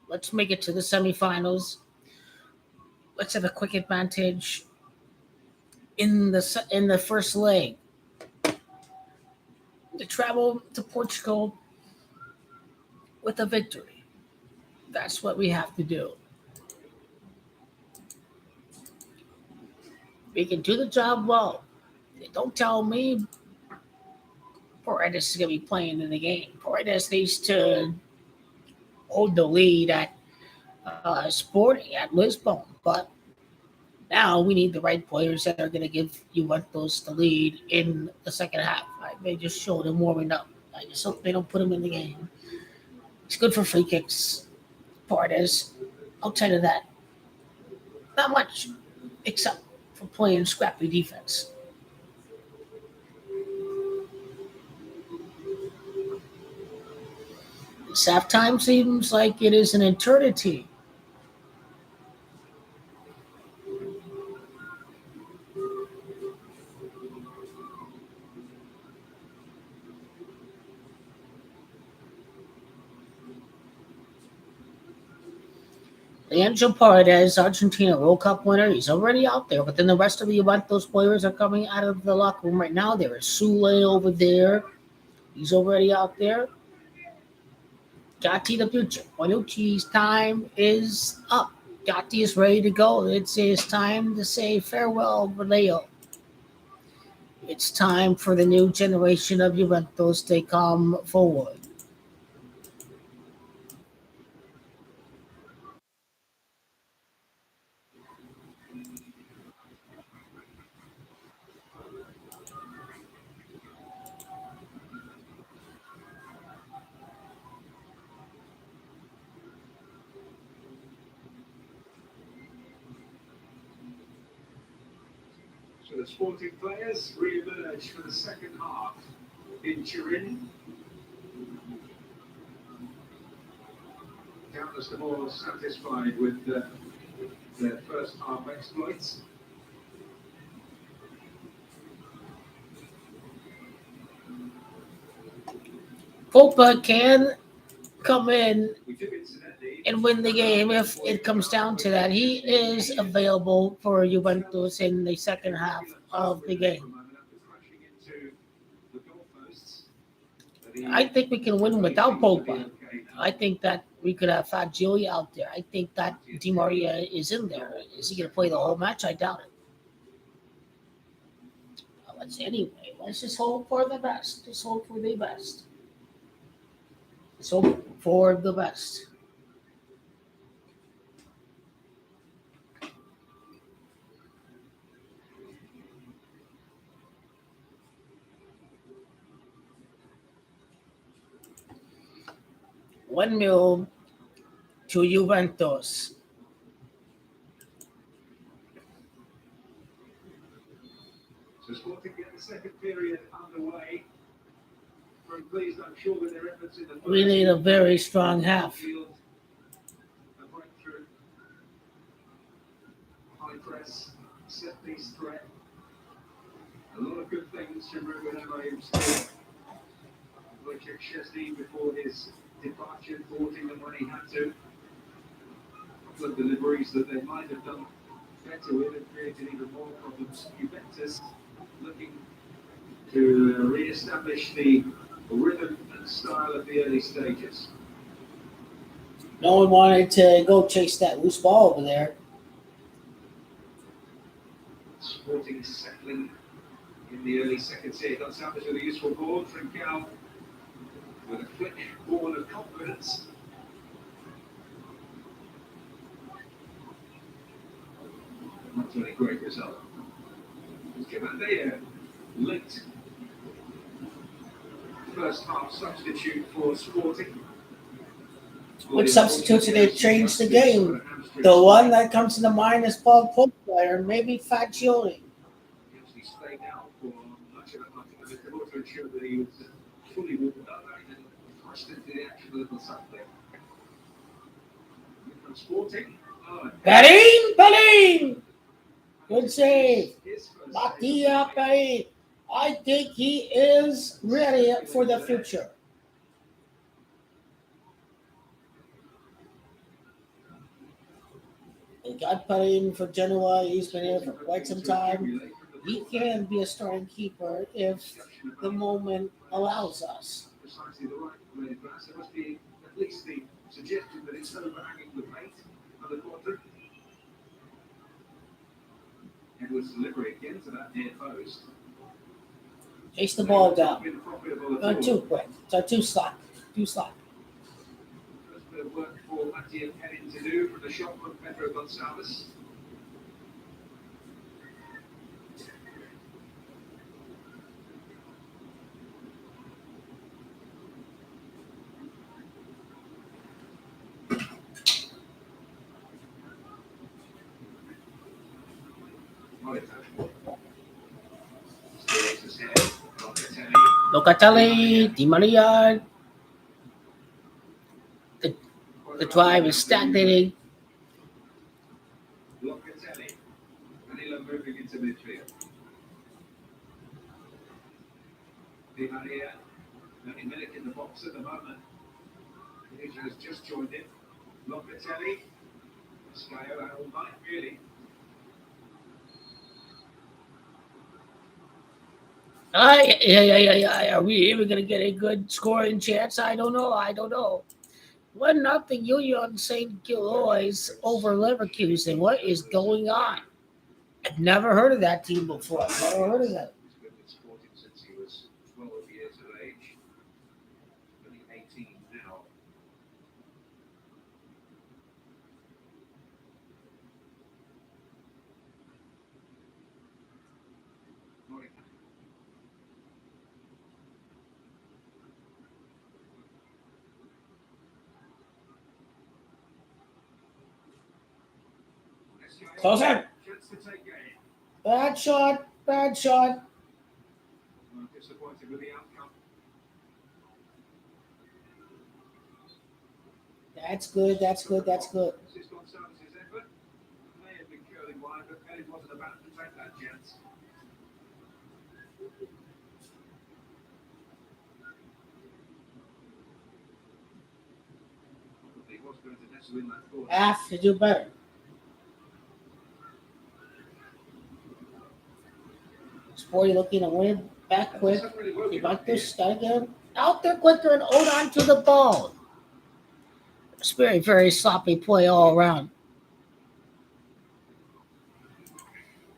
Let's make it to the semifinals. Let's have a quick advantage in the first leg. To travel to Portugal with a victory. That's what we have to do. We can do the job well. Don't tell me Paredes is going to be playing in the game. Paredes needs to hold the lead at Sporting at Lisbon. But now we need the right players that are going to give Juventus the lead in the second half. They just show them warming up. I just hope they don't put them in the game. It's good for free kicks. Paredes, outside of that, not much, except for playing scrappy defense. This halftime seems like it is an eternity. Angel Paredes, Argentina World Cup winner, he's already out there. But then the rest of the Juventus players are coming out of the locker room right now. There is Sule over there. He's already out there. Gatti the future. Bonucci's time is up. Gatti is ready to go. It's his time to say farewell, Vallejo. It's time for the new generation of Juventus to come forward. So the Sporting players re-emerge for the second half in Turin. Countless the more satisfied with their first half exploits. Popa can come in and win the game if it comes down to that. He is available for Juventus in the second half of the game. I think we can win without Popa. I think that we could have Fagioli out there. I think that Di Maria is in there. Is he going to play the whole match? I doubt it. Let's just hope for the best. Just hope for the best. Let's hope for the best. 1-0 to Juventus. So Sporting get the second period underway. Very pleased, I'm sure, with their efforts in the first. We need a very strong half. A breakthrough, high press, set piece threat. A lot of good things from Ruben Amorim's team. Wojciech Szczesny before his departure, thwarting them when he had to. A couple of deliveries that they might have done better with and created even more problems. Juventus looking to re-establish the rhythm and style of the early stages. No one wanted to go chase that loose ball over there. Sporting settling in the early seconds here. Gonçalves with a useful ball. Trincao with a quick ball of confidence. Not really great result. Giovanni late first half substitute for Sporting. Which substitutes they changed the game? The one that comes to the mind is Paul Pogba or maybe Fagioli. He actually stayed out for much of it. I think the water ensured that he was fully warmed up and rushed into the action a little something. From Sporting. Perin! Good save. Mattia Perin. I think he is ready for the future. They got Perin for Genoa. He's been here for quite some time. He can be a starting keeper if the moment allows us. Precisely the right way to pass. There must be at least the suggestion that it's overhanging the plate of the quadrant. Edwards' delivery again to that near post. Chase the ball down. Too quick. Too slack. First bit of work for Mattia Perin to do from the shot from Pedro Gonçalves. Locatelli, Di Maria. The drive is stagnating. Locatelli. Danilo moving into midfield. Di Maria. Only Milik in the box at the moment. Asia has just joined in. Locatelli. Scaiola all night, really. Are we even going to get a good scoring chance? I don't know. 1-0 Union St. Gillois over Leverkusen. What is going on? I've never heard of that team before. Never heard of that. He's been with Sporting since he was 12 years of age. Only 18 now. Closer. Bad shot. I'm disappointed with the outcome. That's good. This is Gonçalves' effort. May have been curling wide, but Perin wasn't about to take that chance. He was going to nestle in that corner. Have to do better. Sporty looking to win back quick. Juventus gotta get him out there quicker and hold on to the ball. It's very, very sloppy play all around.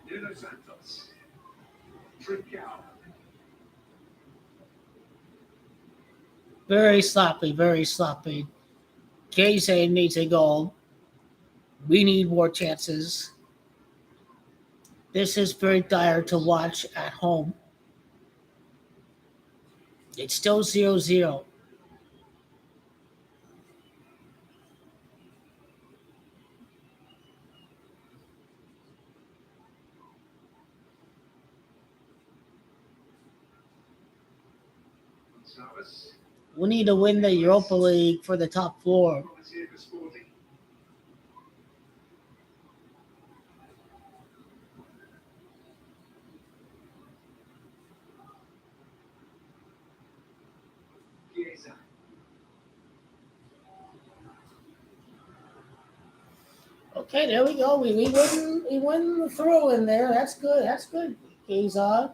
Nuno Santos. Trincao. Very sloppy. Casey needs a goal. We need more chances. This is very dire to watch at home. It's still 0-0. Salas. We need to win the Europa League for the top four. Promise here for Sporting. Chiesa. Okay, there we go. We win the throw in there. That's good. That's good. Chiesa.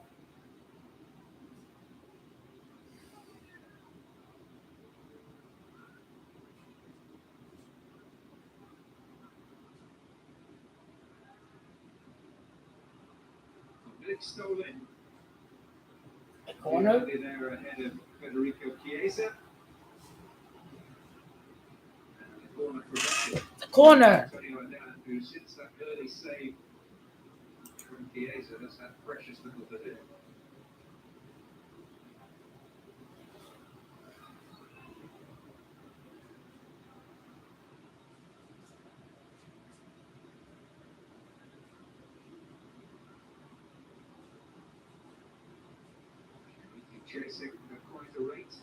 Milik stolen. A corner. There ahead of Federico Chiesa. And the corner prevented. The corner. Antonio Adan, who since that early save from Chiesa has had precious little to do. Chasing quite a rate.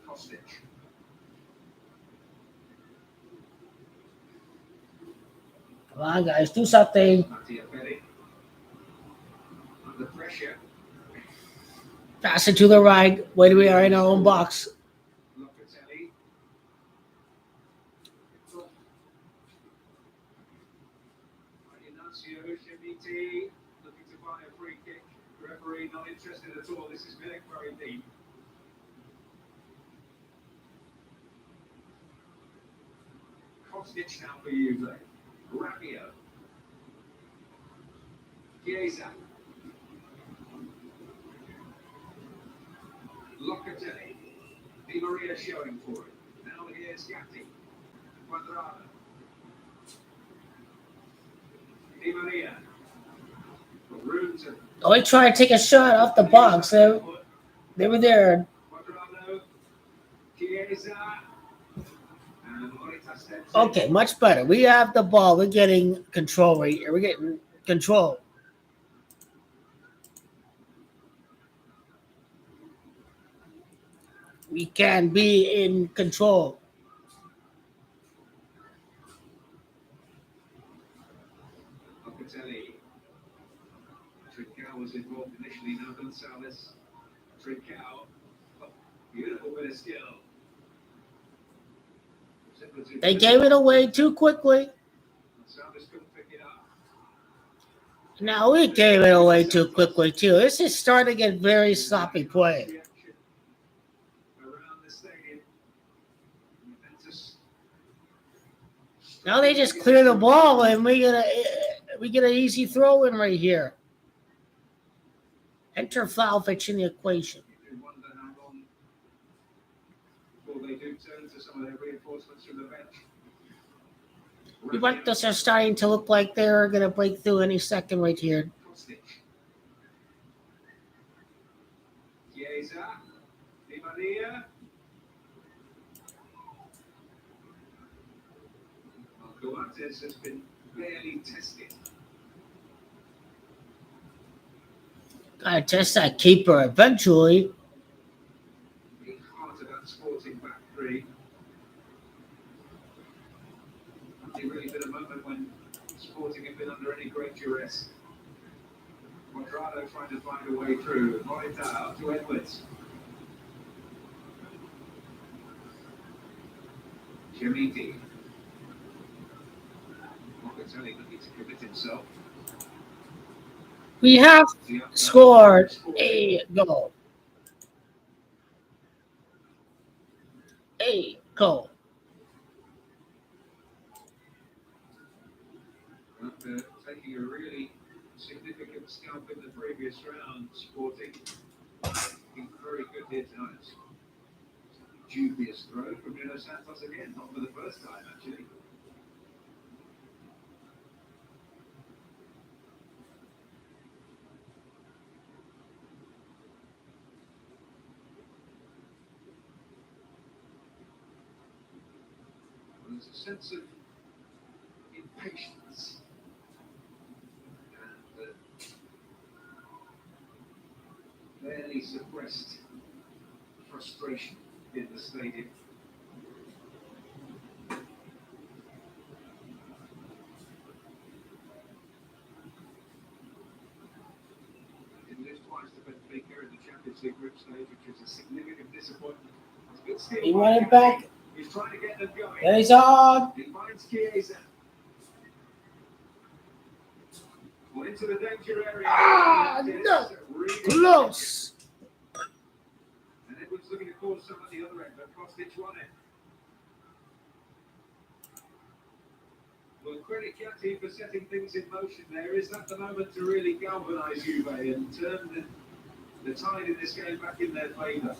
Kostic. Come on, guys, do something. Mattia Perry. Under pressure. Pass it to the right. When we are in our own box. Locatelli. Ignacio Shemiti looking to buy a free kick. Referee not interested at all. This is very, very deep. Kostic now for Juve. Rabiot. Chiesa. Locatelli. Di Maria showing for it. Now here's Gatti. Quadrado. Di Maria. Room to Oh, he tried to take a shot off the box. They were there. Quadrado. Chiesa. And Morita steps in. Okay, much better. We have the ball. We're getting control right here. We're getting control. We can be in control. Locatelli. Trincao was involved initially, now Gonzalez. Trincao. Oh, beautiful bit of skill. They gave it away too quickly. Gonzalez couldn't pick it up. Now we gave it away too quickly too. This is starting to get very sloppy play. Reaction around the stadium. Juventus. Now they just clear the ball and we get an easy throw in right here. Enter Vlahovic in the equation. You do wonder how long before they do turn to some of their reinforcements from the bench. Juventus are starting to look like they're going to break through any second right here. Kostic. Chiesa. Di Maria. Coates has been barely tested. Gotta test that keeper eventually. The heart of that Sporting back three. Hasn't really been a moment when Sporting have been under any great duress. Quadrado trying to find a way through. Morita up to Edwards. Chemiti. Locatelli looking to commit himself. We have scored a goal. A goal. After taking a really significant scalp in the previous round, Sporting looking very good here tonight. Dubious throw from Nuno Santos again, not for the first time actually. There's a sense of impatience barely suppressed frustration in the stadium. Did lose twice to Benfica in the Champions League group stage, which was a significant disappointment. It's good steal He by won it Kante. back. He's trying to get them going. There he's on. He finds Chiesa. Well, into the danger area. Ah, It's no. really Close. And Edwards looking to cause some at the other end, but Kostic won it. Well, credit Chianti for setting things in motion there. Is that the moment to really galvanise Juve and turn the tide in this game back in their favour?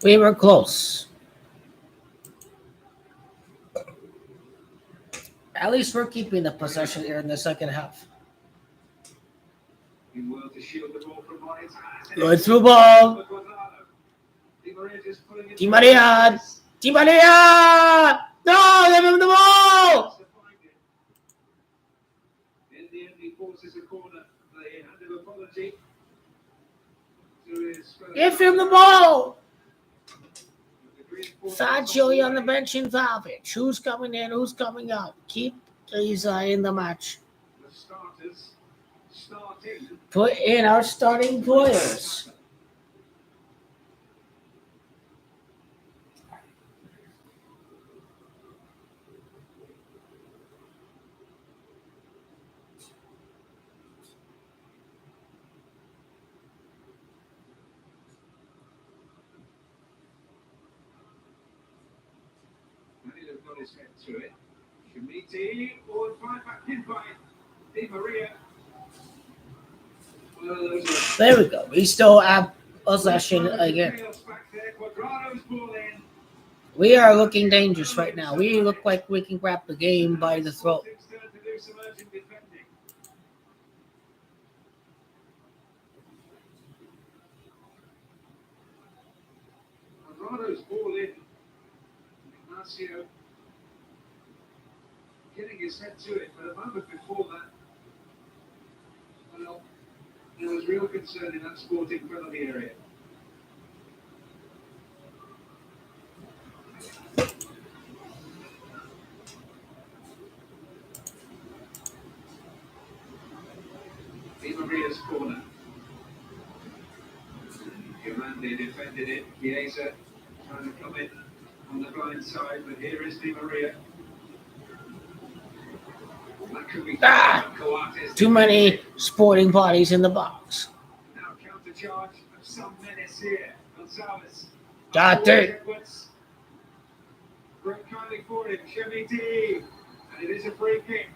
We were close. At least we're keeping the possession here in the second half. In well to shield the ball from Moyes. Good through ball. Di Maria just pulling it. Di Maria. Di Maria. No, give him the ball. In the end, he forces a corner. The hand of apology to his fellow. Give him the ball. Fagioli on the bench in Valvich. Who's coming in? Who's coming out? Keep Chiesa in the match. The starters starting. Put in our starting players. Danilo got his head to it. Schmidti, or five back in by Di Maria. Well, those are There we go. We still have possession again. chaos back there. Quadrado's ball in. We are looking dangerous right now. We look like we can grab the game by the throat. Sporting's turn to do some urgent defending. Quadrado's ball in. Ignacio getting his head to it, but a moment before that, well, there was real concern in that Sporting penalty area. Di Maria's corner. Yolande defended it. Chiesa trying to come in on the blind side, but here is Di Maria. That could be Coates. Too many sporting bodies in the box. Now counter charge of some menace here. Gonzalez. Got it. Edwards. Broke kindly for him. Schmidti. And it is a free kick.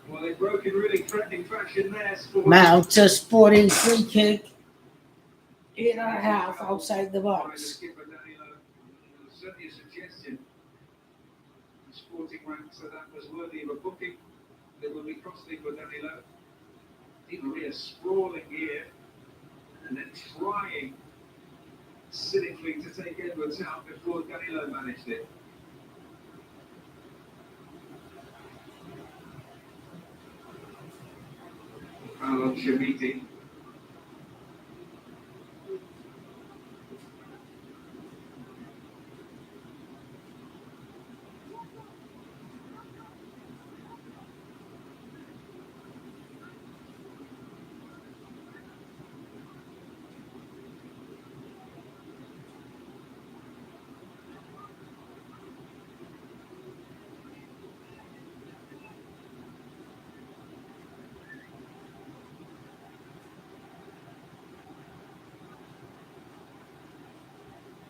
Well, they broke in really threatening fashion there. Mount a sporting free kick in our half outside the box. Certainly a suggestion. The Sporting ranks that that was worthy of a booking. They will be crossing with Danilo. Di Maria sprawling here and then trying cynically to take Edwards out before Danilo managed it. Foul on Schmidti.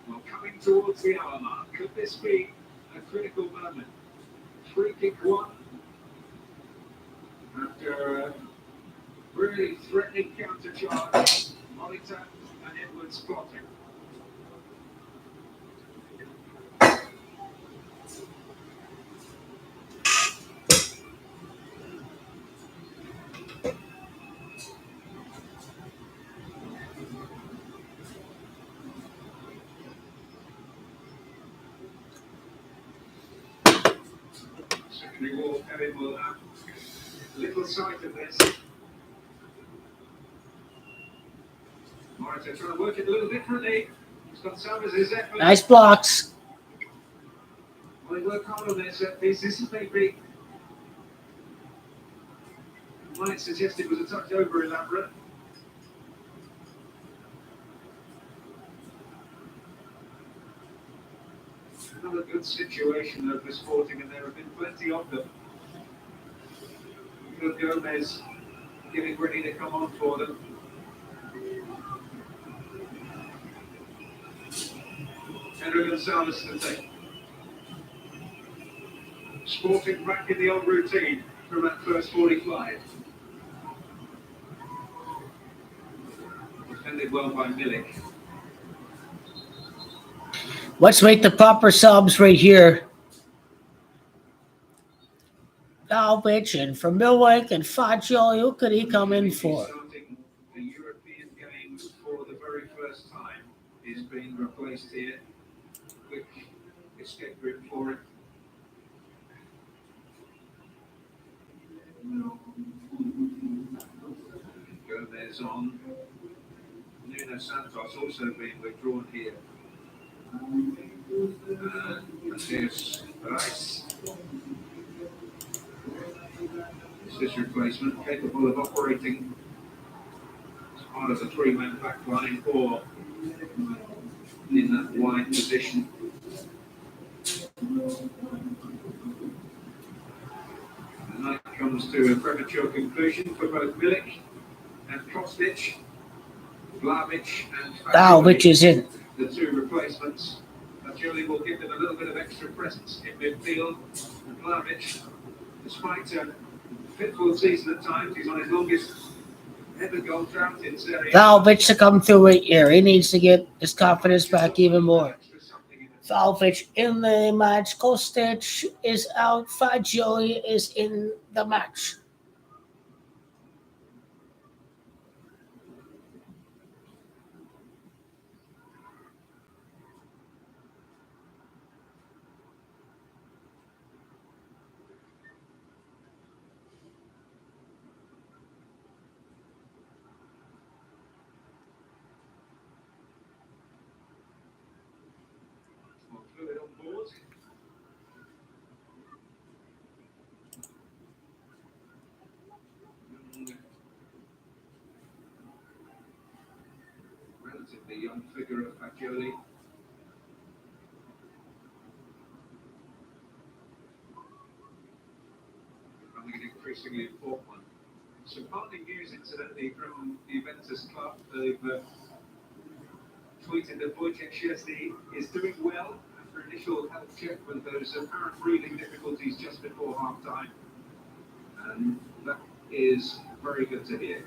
Well, coming towards the hour mark, could this be a critical moment? Free kick one after a really threatening counter charge. Monitor and Edwards plotting. reward Kevin will have little sight of this. Morita trying to work it a little differently. He's got Summers' effort. Nice blocks. Well, they work hard on their set piece. This is maybe, might suggest it was a touch over elaborate. Another good situation though for Sporting, and there have been plenty of them. Good Gomez getting ready to come on for them. Pedro Gonzalez to take. Sporting back in the old routine from that first 45. Defended well by Milik. Let's make the proper subs right here. Valvich and for Milwick and Fagioli. Who could he come in for? Starting a European game for the very first time is being replaced here. Quick escape route for it. Gomez on. Nuno Santos also being withdrawn here. Matheus Rice. This replacement capable of operating as part of the three-man back line or in that wide position. And that comes to a premature conclusion for both Milik and Kostic, Vlahovic and Valvich is in. the two replacements. Fagioli will give them a little bit of extra presence in midfield. And Vlahovic, despite a fitful season at times, he's on his longest ever goal drought in Serie A. Valvich to come through right here. He needs to get his confidence back even more. Valvich in the match. Kostic is out. Fagioli is in the match. More fluid on board. Relatively young figure of Fagioli. Becoming an increasingly important one. Some parting news, incidentally, from the Juventus club. They've tweeted that Wojciech Szczesny is doing well after initial health check with those apparent breathing difficulties just before half-time. And that is very good to hear.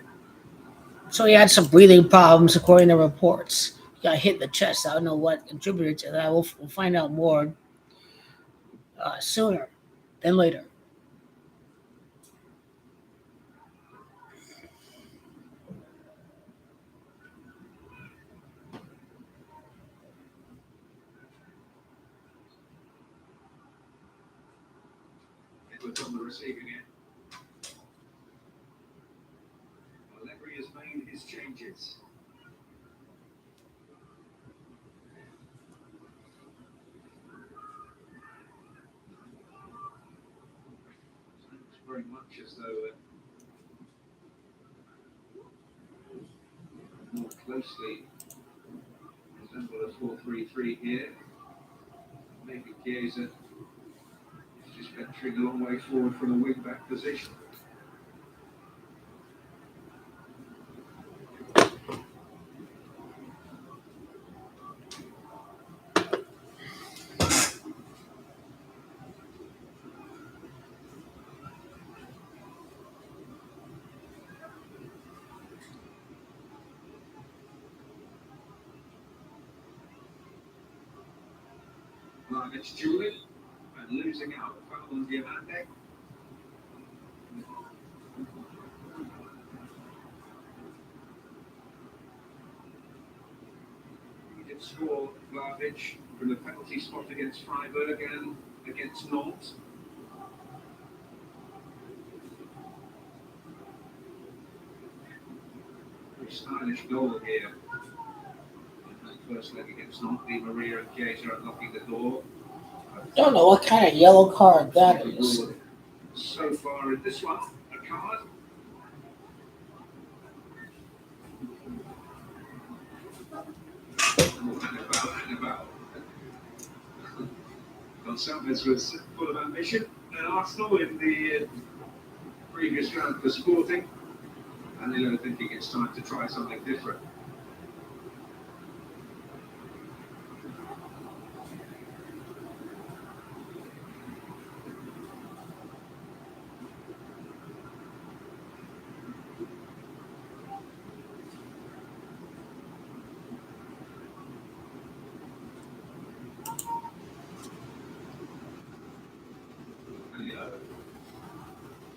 So he had some breathing problems, according to reports. He got hit in the chest. I don't know what contributed to that. We'll find out more sooner than later. Edwards on the receiving end. Allegri has made his changes. Looks very much as though more closely resemble a 4-3-3 here. Maybe Chiesa is just venturing a long way forward from a wing-back position. It's Julian and losing out. Foul on Diamante. He did score Vlahovic from the penalty spot against Freiburg and against Nantes. Very stylish goal here. First leg against Napoli, Maria and Chiesa unlocking the door. Don't know what kind of yellow card that is. So far in this one, a card. Hannibal. Gonçalves was full of ambition, and Arsenal in the previous round for Sporting. And they're thinking it's time to try something different.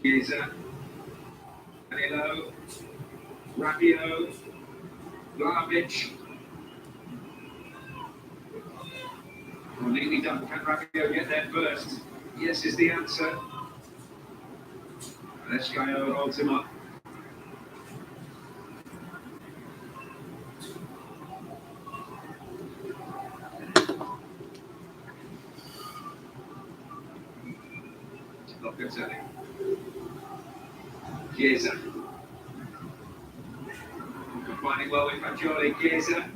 Chiesa, Danilo, Rabiot, Vlahovic. Well, neatly done. Can Rabiot get there first? Yes is the answer. Escaio holds him up. Locatelli. Chiesa. Combining well with Fagioli. Chiesa.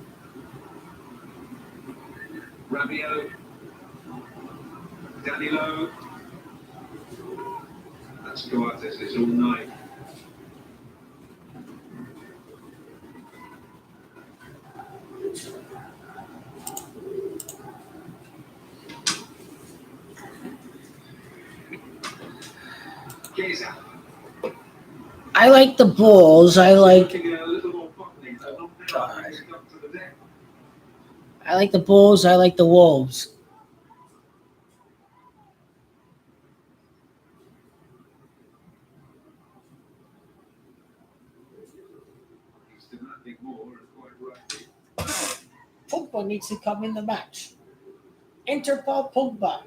Rabiot. Danilo. That's Coates, it's all night. Chiesa. I like the Bulls. I like the Bulls. I like the Wolves. Pogba needs to come in the match. Interpol Pogba.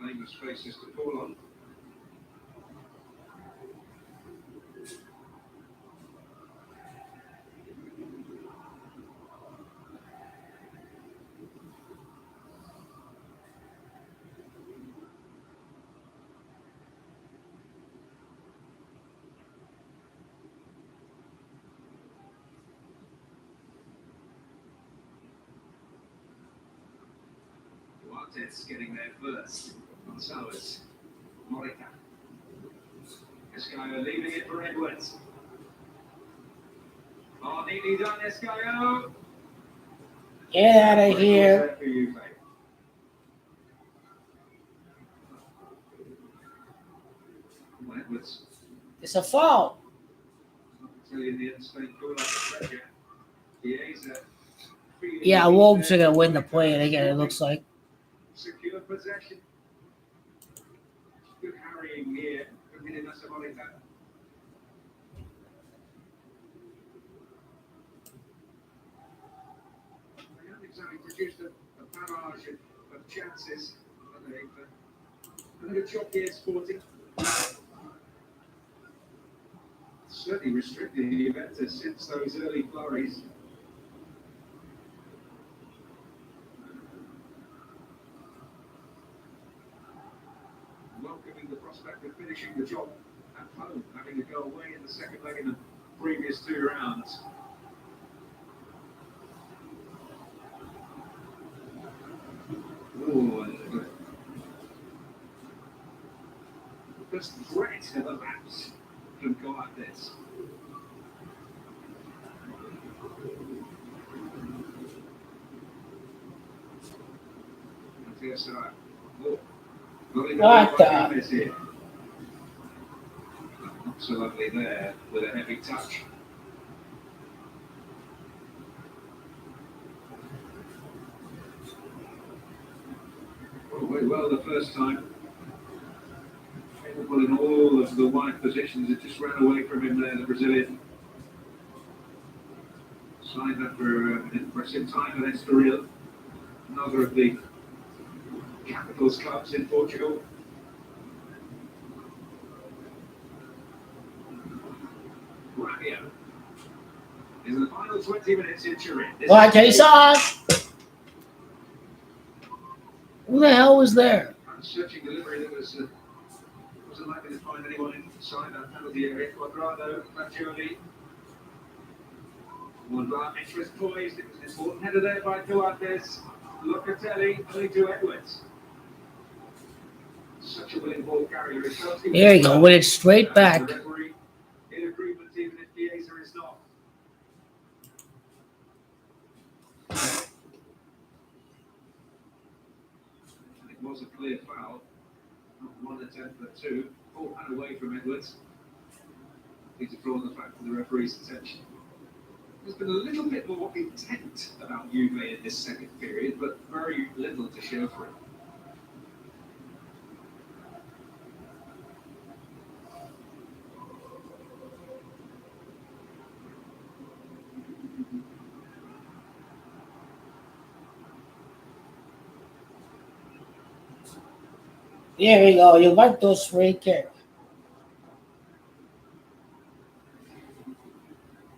Famous faces to fall on. Coates getting there first. Gonçalves. Morita. Escaio leaving it for Edwards. Oh, neatly done, Escaio. Get out of here. Edwards. It's a foul. Yeah, Wolves are going to win the play again, it looks like. Secure possession. Good harrying here from Morita. They haven't exactly produced a barrage of chances. A good job here, Sporting. Certainly restricted Juventus since those early flurries. Welcoming the prospect of finishing the job at home, having to go away in the second leg in the previous two rounds. Just threat of a lapse can go like this. What the? Not so lovely there with a heavy touch. Well, the first time. Capable in all of the wide positions, it just ran away from him there, the Brazilian. Signed up for an impressive time at Estoril, another of the capitals clubs in Portugal. final 20 minutes in Turin. What Chiesa? Who the hell was there? Searching delivery that wasn't likely to find anyone inside that penalty area. Quadrado, Fagioli. One bar interest poised. It was an important header there by Duartes. Locatelli, only to Edwards. Such a willing ball carrier. There you go, with it straight back. The referee in agreement, even if Chiesa is not. It was a clear foul. Not one attempt, but two. Ball had away from Edwards. Need to draw the fact to the referee's attention. There's been a little bit more intent about Juve in this second period, but very little to show for it. There we go, Juventus free kick.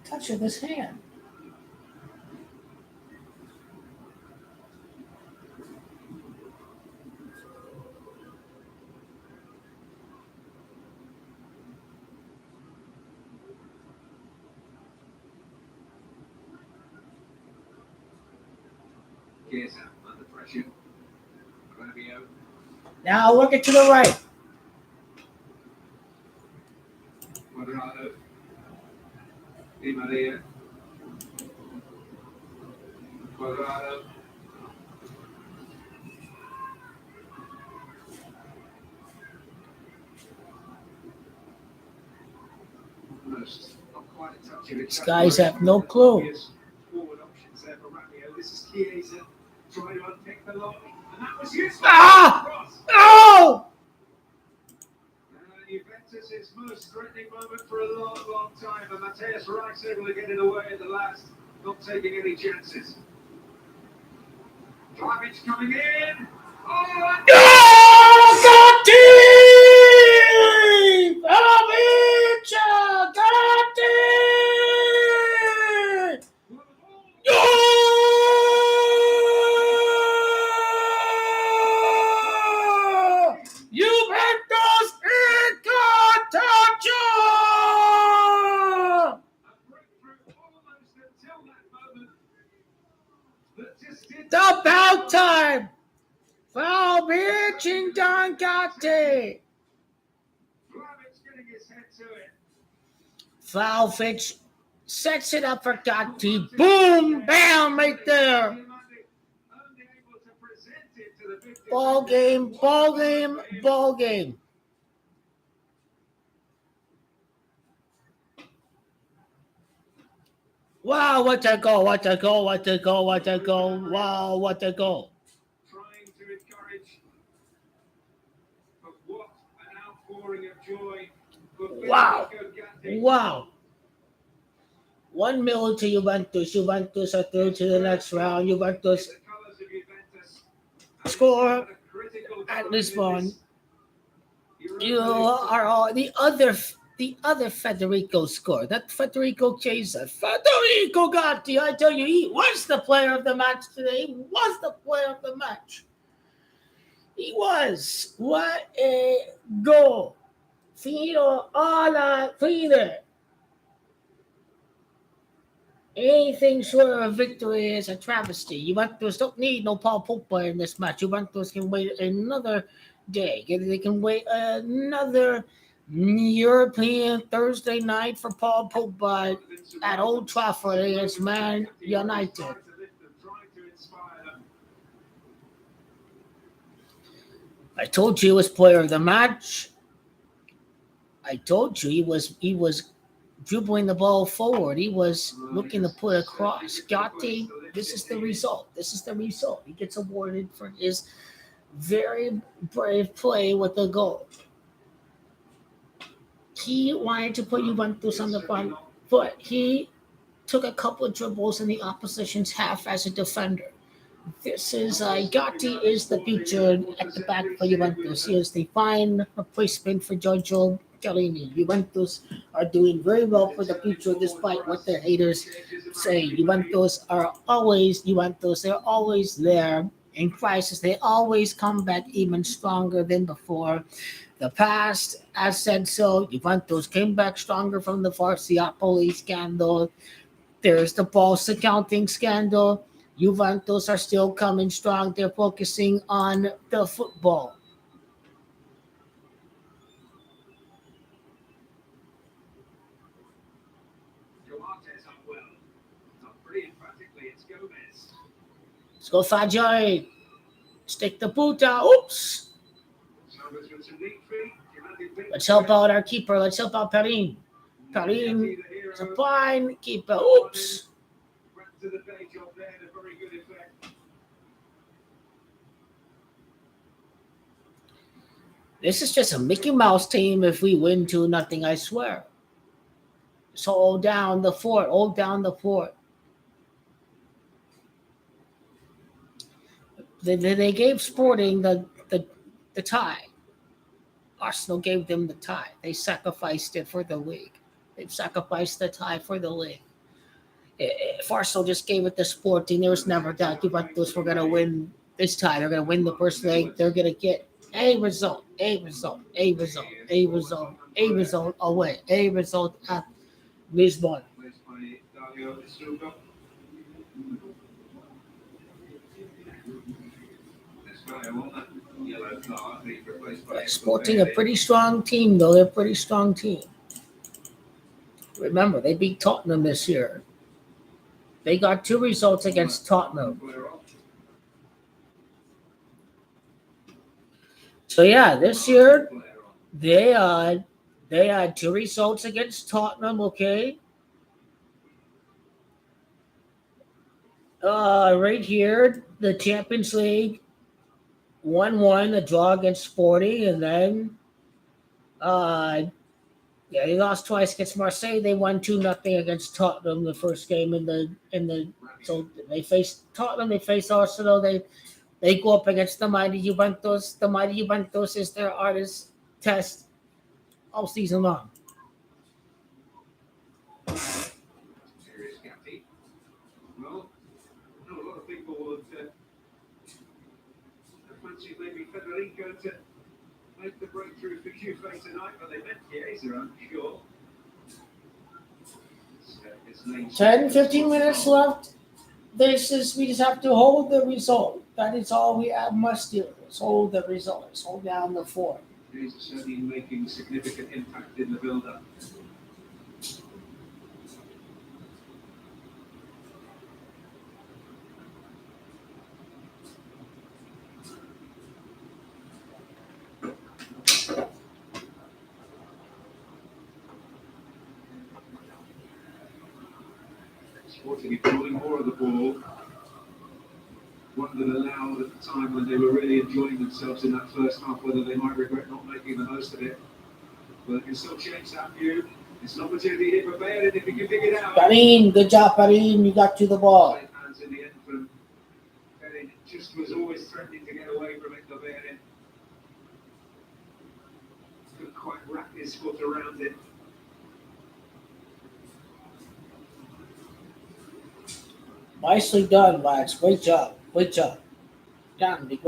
Touch with his hand. Chiesa under pressure. Rabiot. Now look it to the right. Quadrado. Di Maria. Quadrado. Almost not quite a touch of it. These guys have no clue. Forward options there for Rabiot. This is Chiesa trying to unpick the lock, and that was useful. Ah! Oh! Juventus' most threatening moment for a long, long time, and Matthias Reich's able to get it away at the last, not taking any chances. Vlahovic coming in. Oh, Gatti! Vlahovic! Gatti! Juventus in Cartagena! a breakthrough almost until that moment. That just did About time! Vlahovic and Don Gatti! Vlahovic getting his head to it. Vlahovic sets it up for Gatti. Boom! Bam! Right there! Only able to present it to the big Ball game, ball game, ball game. Wow, what a goal, what a goal, what a goal, what a goal. Wow, what a goal. trying to encourage. But what an outpouring of joy for Wow. Federico Gatti. Wow. 1-0 to Juventus. Juventus are through to the next round. Juventus The colours of Juventus. Score And it's a critical at moment Lisbon. in this You are all the other Federico scored. That Federico Chiesa. Federico Gatti, I tell you, he was the player of the match today. He was the player of the match. He was. What a goal. Fino alla fine. Anything short of a victory is a travesty. Juventus don't need no Paul Pogba in this match. Juventus can wait another day. They can wait another European Thursday night for Paul Pogba at Old Trafford against Man United. Trying to inspire them. I told you he was player of the match. I told you he was dribbling the ball forward. He was looking to put across. Gatti, this is the result. This is the result. He gets awarded for his very brave play with the goal. He wanted to put Juventus on the front foot. He took a couple of dribbles in the opposition's half as a defender. This is Gatti is the future at the back for Juventus. He is the fine replacement for Giorgio Chiellini. Juventus are doing very well for the future, despite what their haters say. Juventus. They're always there in crisis. They always come back even stronger than before. The past has said so. Juventus came back stronger from the FORZA Juve scandal. There's the false accounting scandal. Juventus are still coming strong. They're focusing on the football. Duarte's up well. Not pretty emphatically, it's Gomez. Let's go, Fajai. Stick the boot out. Oops. Summers with some neat feet. Let's help out our keeper. Let's help out Perin. Perin is a fine keeper. Oops. Went to the day job there, and a very good effect. This is just a Mickey Mouse team if we win 2-0, I swear. So hold down the fort. Hold down the fort. They gave Sporting the tie. Arsenal gave them the tie. They sacrificed it for the league. They've sacrificed the tie for the league. If Arsenal just gave it to Sporting, there was never doubt Juventus were going to win this tie. They're going to win the first leg. They're going to get a result away. A result at Lisbon. Sporting a pretty strong team, though. They're a pretty strong team. Remember, they beat Tottenham this year. They got 2 results against Tottenham. So yeah, this year they had 2 results against Tottenham. Okay. Right here, the Champions League 1-1, a draw against Sporting, and then they lost twice against Marseille. They won 2-0 against Tottenham the first game in the so they faced Tottenham, they faced Arsenal, they go up against the mighty Juventus. The mighty Juventus is their hardest test all season long. Serious Gatti. Well, I know a lot of people would fancy maybe Federico to make the breakthrough for Juve tonight, but they meant Chiesa, I'm sure. 10-15 minutes left. We just have to hold the result. That is all we must do. Is hold the result. Let's hold down the fort. He's certainly making significant impact in the build-up. Sporting controlling more of the ball. One that allowed at the time when they were really enjoying themselves in that first half, whether they might regret not making the most of it. But they can still change that view. It's an opportunity here for Bayern if he can dig it out. Perin, good job, Perin. You got to the ball. Hands in the end from Bayern. Just was always threatening to get away from it, the Bayern. Couldn't quite wrap his foot around it. Nicely done, lads. Great job. Great job. Grande.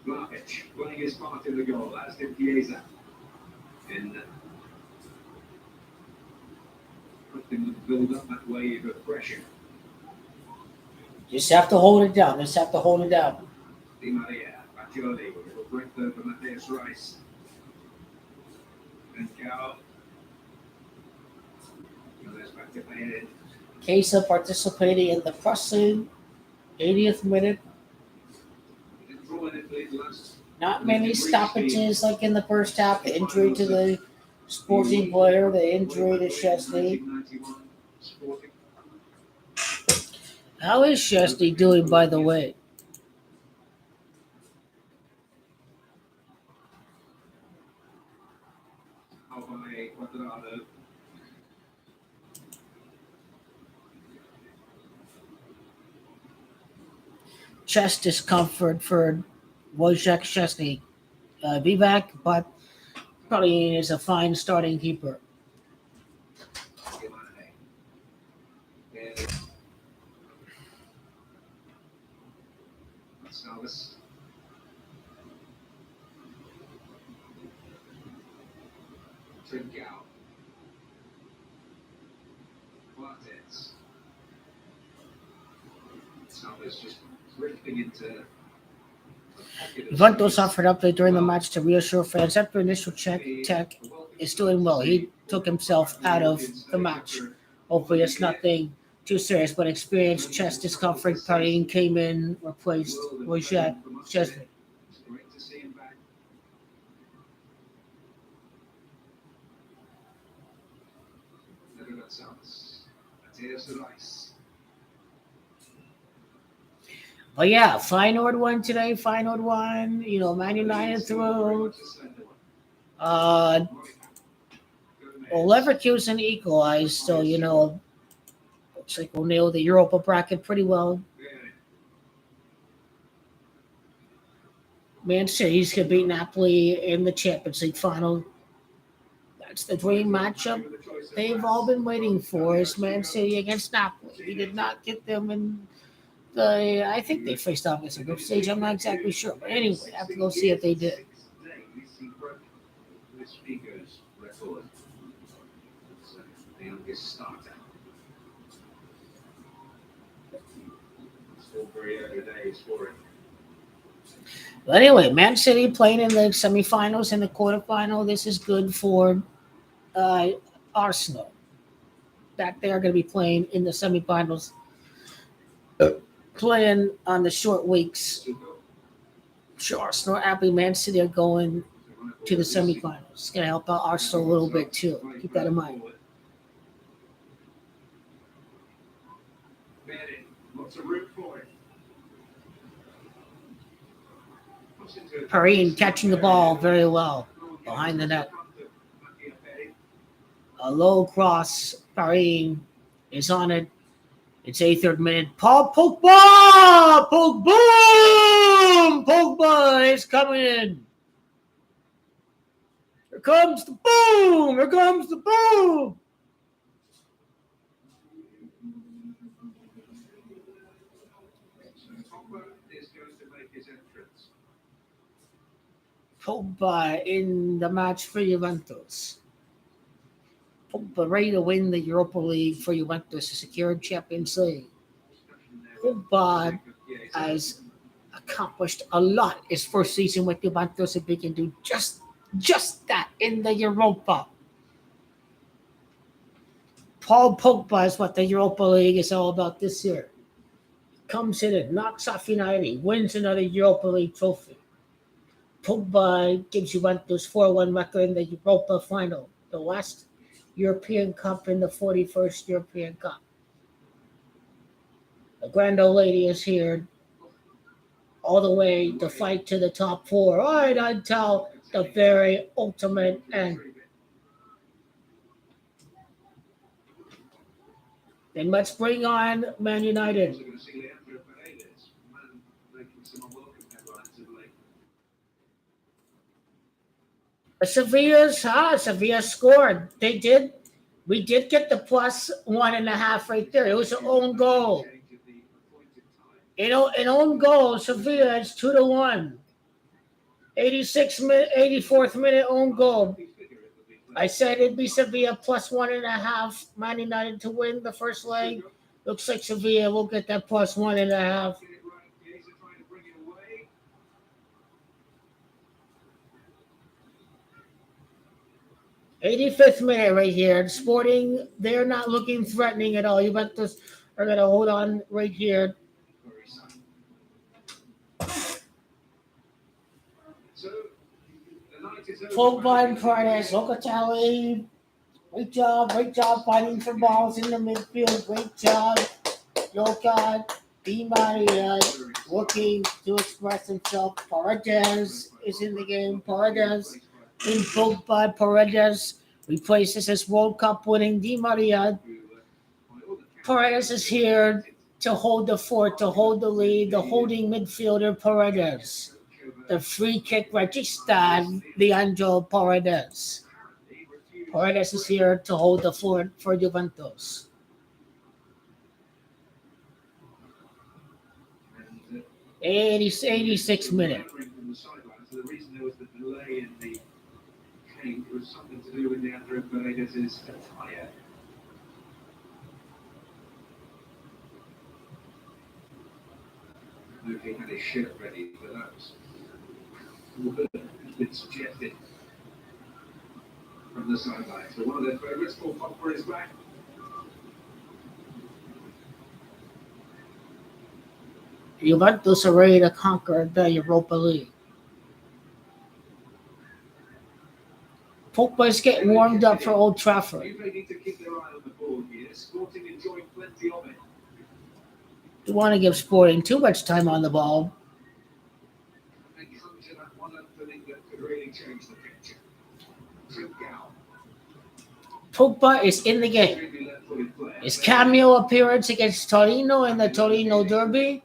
Vlahovic playing his part in the goal, as did Chiesa. In helping them build up that wave of pressure. Just have to hold it down. Di Maria, Fagioli, with a little break there for Matthias Rice. And Cal. And there's back to Bayern. Chiesa participating in the pressing. 80th minute. He didn't draw anything last. Not many stoppages like in the first half. The injury to the Sporting player, the injury to Szczesny. How is Szczesny doing, by the way? chest discomfort for Wojciech Szczesny. Be back, but probably is a fine starting keeper. Salvis. Trincao. Bartez. Salvis just drifting into. Juventus offered update during the match to reassure fans after initial check. Tech is doing well. He took himself out of the match. Hopefully, it's nothing too serious, but experienced chest discomfort. Parin came in, replaced Wojciech Szczesny. It's great to see him back. Never got Salvis. Matthias Rice. But yeah, Feyennord won today. Feyennord won. You know, Man United through. Well, Leverkusen equalized, so you know, looks like we'll nail the Europa bracket pretty well. Man City's gonna beat Napoli in the Champions League final. That's the dream matchup they've all been waiting for. Is Man City against Napoli? We did not get them in the. I think they faced off as a group stage. I'm not exactly sure, but anyway, I have to go see if they did. The speaker's record. The youngest starter. Still very early days for him. But anyway, Man City playing in the semifinals and the quarterfinal. This is good for Arsenal. That they are going to be playing in the semifinals, playing on the short weeks. Sure, Arsenal, happy Man City are going to the semifinals. It's going to help out Arsenal a little bit too. Keep that in mind. Lots of room for it. Parin catching the ball very well behind the net. A low cross. Parin is on it. It's 83rd minute. Paul Pogba! Pogba! Pogba is coming in. Here comes the boom! Here comes the boom! Pogba in the match for Juventus. Pogba ready to win the Europa League for Juventus to secure Champions League. Pogba has accomplished a lot his first season with Juventus if he can do just that in the Europa. Paul Pogba is what the Europa League is all about this year. Comes in and knocks off United, wins another Europa League trophy. Pogba gives Juventus 4-1 record in the Europa final, the last European Cup and the 41st European Cup. The Grand Old Lady is here all the way to fight to the top four, right until the very ultimate end. Then let's bring on Man United. Sevilla scored. We did get the plus 1.5 right there. It was an own goal. An own goal. Sevilla is 2-1. 84th minute own goal. I said it'd be Sevilla plus 1.5. Man United to win the first leg. Looks like Sevilla will get that plus 1.5. 85th minute right here. Sporting, they're not looking threatening at all. Juventus are going to hold on right here. Pogba and Paredes, Locatelli. Great job fighting for balls in the midfield. Great job. Yoka, Di Maria looking to express himself. Paredes is in the game. Paredes in Pogba. Paredes replaces his World Cup winning Di Maria. Paredes is here to hold the fort, to hold the lead, the holding midfielder Paredes. The free kick registered Leandro Paredes. Paredes is here to hold the fort for Juventus. And 86 minute. from the sidelines. The reason there was the delay in the game was something to do with Leandro Paredes' attire. Nobody had his shirt ready, but that was has been suggested from the sidelines. So one of their favourites, Paul Pogba, is back. Juventus are ready to conquer the Europa League. Pogba is getting warmed up for Old Trafford. Juve need to keep their eye on the ball here. Sporting enjoying plenty of it. You want to give Sporting too much time on the ball. They come to that one opening that could really change the picture. Trincao. Pogba is in the game. Extremely left-footed player. His cameo appearance against Torino in the Torino Derby.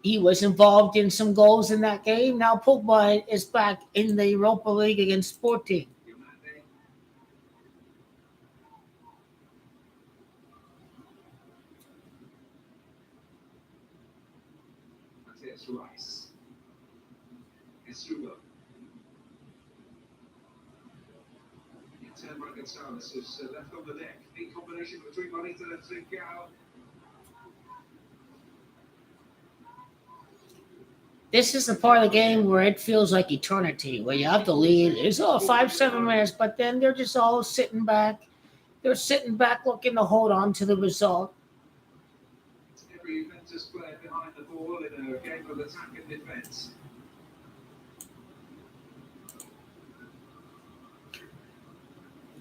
He was involved in some goals in that game. Now Pogba is back in the Europa League against Sporting. Matthias Rice. Estrugo. Interno Gonzalez is left on the deck. In combination between Marita and Trincao. This is the part of the game where it feels like eternity, where you have the lead. It's all 5-7 minutes, but then they're just all sitting back. They're sitting back looking to hold on to the result. Every Juventus player behind the ball in a game of attack and defence.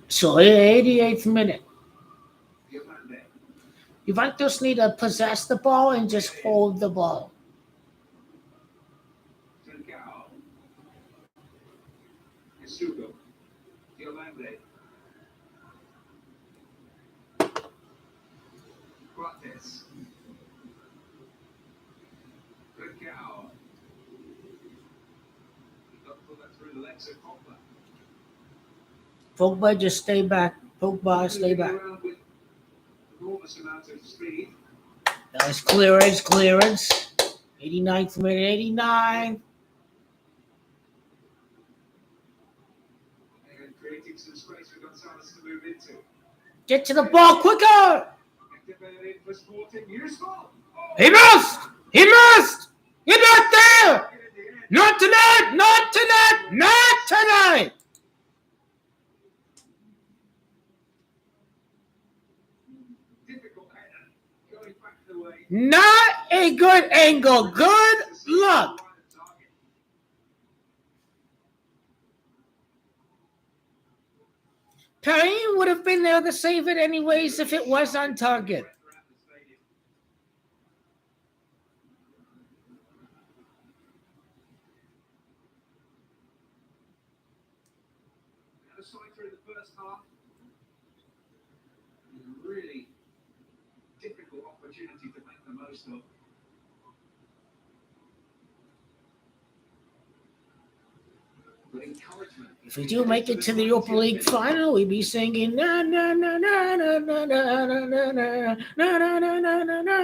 So 88th minute. Diomande. Juventus need to possess the ball and just hold the ball. Trincao. Estrugo. Diomande. Cortes. Trincao. Don't put that through the legs of Pogba. Pogba, just stay back. Pogba, stay back. Around with enormous amount of speed. That was clearance. 89th minute, 89. And creating some space for Gonzalez to move into. Get to the ball quicker. Activated in for Sporting. Useful. He missed. You're not there. In the end. Not tonight. Difficult header. Going back the way. Not a good angle. Good luck. Perrin would have been there to save it anyways if it was on target. Aside through the first half, really difficult opportunity to make the most of. But encouragement. If we do make it to the Europa League final, we'd be singing na na na na na na na na na na na na na na na na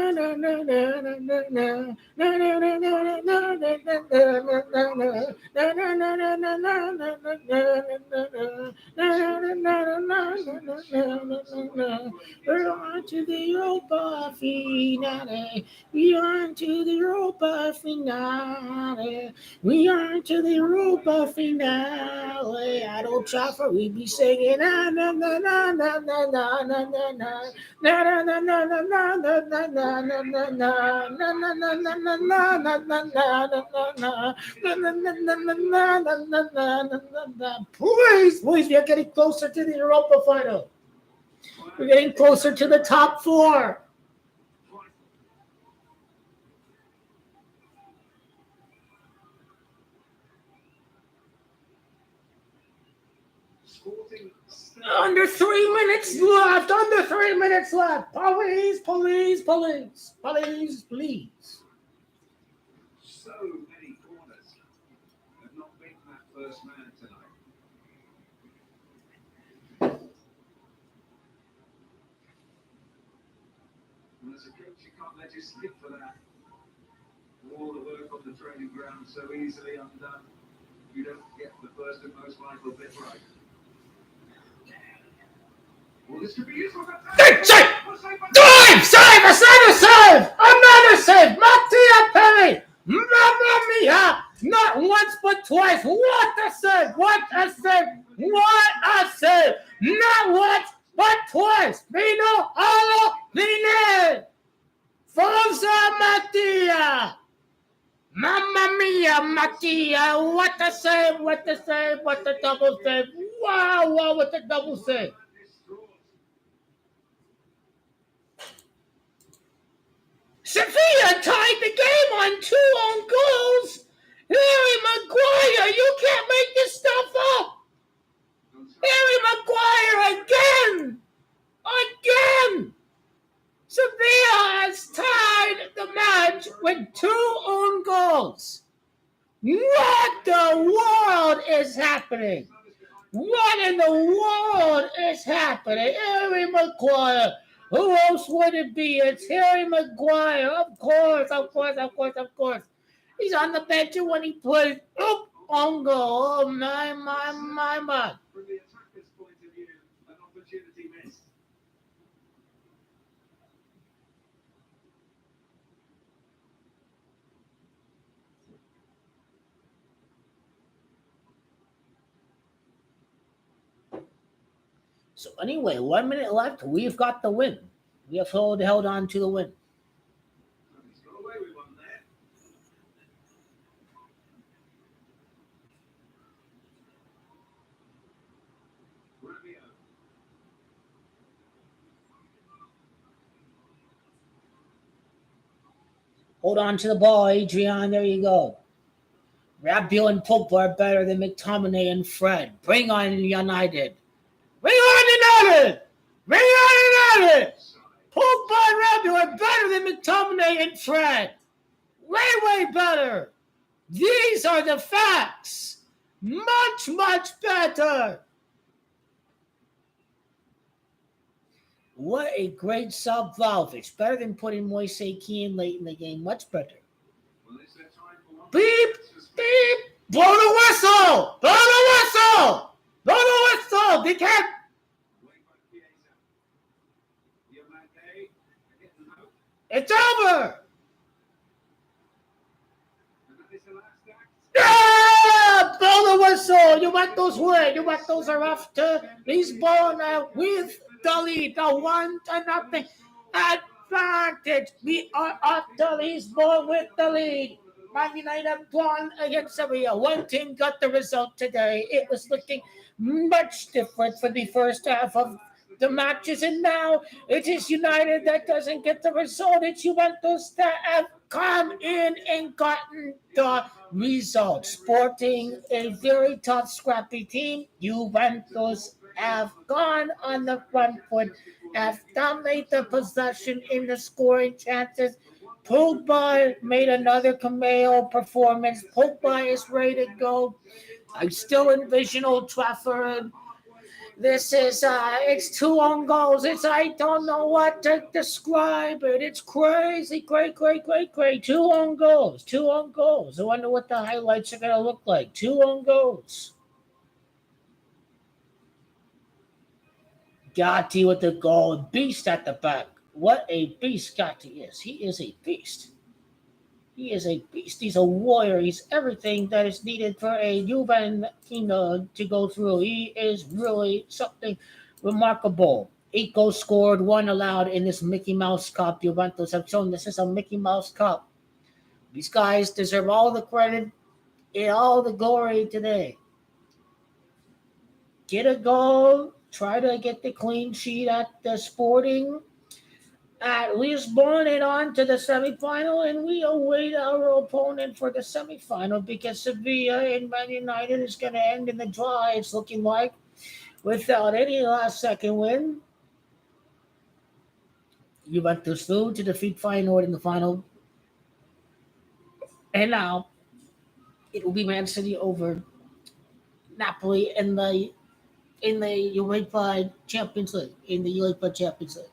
we're on to the Europa finale. We are to the Europa finale. We are to the Europa finale. At Old Trafford, we'd be singing na na na na na na na na na na na na na na na na na. Please, we are getting closer to the Europa final. We're getting closer to the top four. Sporting Under 3 minutes left. Under 3 minutes left. Police, police, police, police, please. so many corners have not beaten that first man tonight. And as a coach, you can't let you slip for that. All the work on the training ground so easily undone. You don't get the first and most vital bit right. Well, this could be useful. Save! Save! Another save! Mattia Pelli! Mamma mia! Not once but twice. What a save! What a save! What a save! Not once but twice. Vino allo fine. Forza Mattia! Mamma mia, Mattia! What a save! What a save! What a double save! Wow! Wow! What a double save! Sevilla tied the game on 2 own goals. Harry Maguire, you can't make this stuff up. Harry Maguire again. Sevilla has tied the match with 2 own goals. What the world is happening? What in the world is happening? Harry Maguire. Who else would it be? It's Harry Maguire. Of course. He's on the bench when he plays. On goal. Oh, my. From the attacker's point of view, an opportunity missed. So anyway, 1 minute left. We've got the win. We have held on to the win. He's got away with one there. Romeo. Hold on to the ball, Adrian. There you go. Rabiot and Pogba are better than McTominay and Fred. Bring on United. Bring on United! Bring on United! Pogba and Rabiot are better than McTominay and Fred. Way better. These are the facts. Much better. What a great sub, Vlahovic. Better than putting Moise Kean late in the game. Much better. Well, is there time for one? Beep! Beep! Blow the whistle! Blow the whistle! Blow the whistle! They can't. Way by Chiesa. Diomande. Hitting hope. It's over! And that is the last act. Yeah! Blow the whistle! Juventus win. Juventus are after Lisbon with the lead. The 1-0 advantage. We are after Lisbon with the lead. Man United won against Sevilla. One team got the result today. It was looking much different for the first half of the matches, and now it is United that doesn't get the result. It's Juventus that have come in and gotten the result. Sporting a very tough, scrappy team. Juventus have gone on the front foot, have dominated the possession in the scoring chances. Pogba made another cameo performance. Pogba is ready to go. I still envision Old Trafford. This is, it's 2 own goals. I don't know what to describe it. It's crazy. Great. 2 own goals. I wonder what the highlights are going to look like. 2 own goals. Gatti with the goal. Beast at the back. What a beast Gatti is. He is a beast. He's a warrior. He's everything that is needed for a Juventino to go through. He is really something remarkable. 8 goals scored, 1 allowed in this Mickey Mouse Cup. Juventus have shown this is a Mickey Mouse Cup. These guys deserve all the credit and all the glory today. Get a goal. Try to get the clean sheet at the Sporting at Lisbon and on to the semifinal, and we await our opponent for the semifinal because Sevilla and Man United is going to end in the draw. It's looking like Without any last-second win, Juventus flew to defeat Feyenoord in the final. And now it will be Man City over Napoli in the UEFA Champions League. In the UEFA Champions League.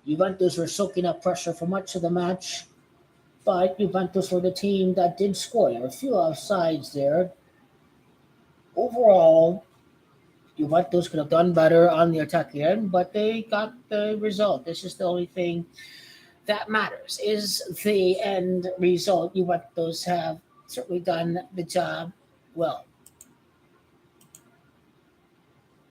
Juventus were soaking up pressure for much of the match, but Juventus were the team that did score. There were a few offsides there. Overall, Juventus could have done better on the attacking end, but they got the result. This is the only thing that matters, is the end result. Juventus have certainly done the job well.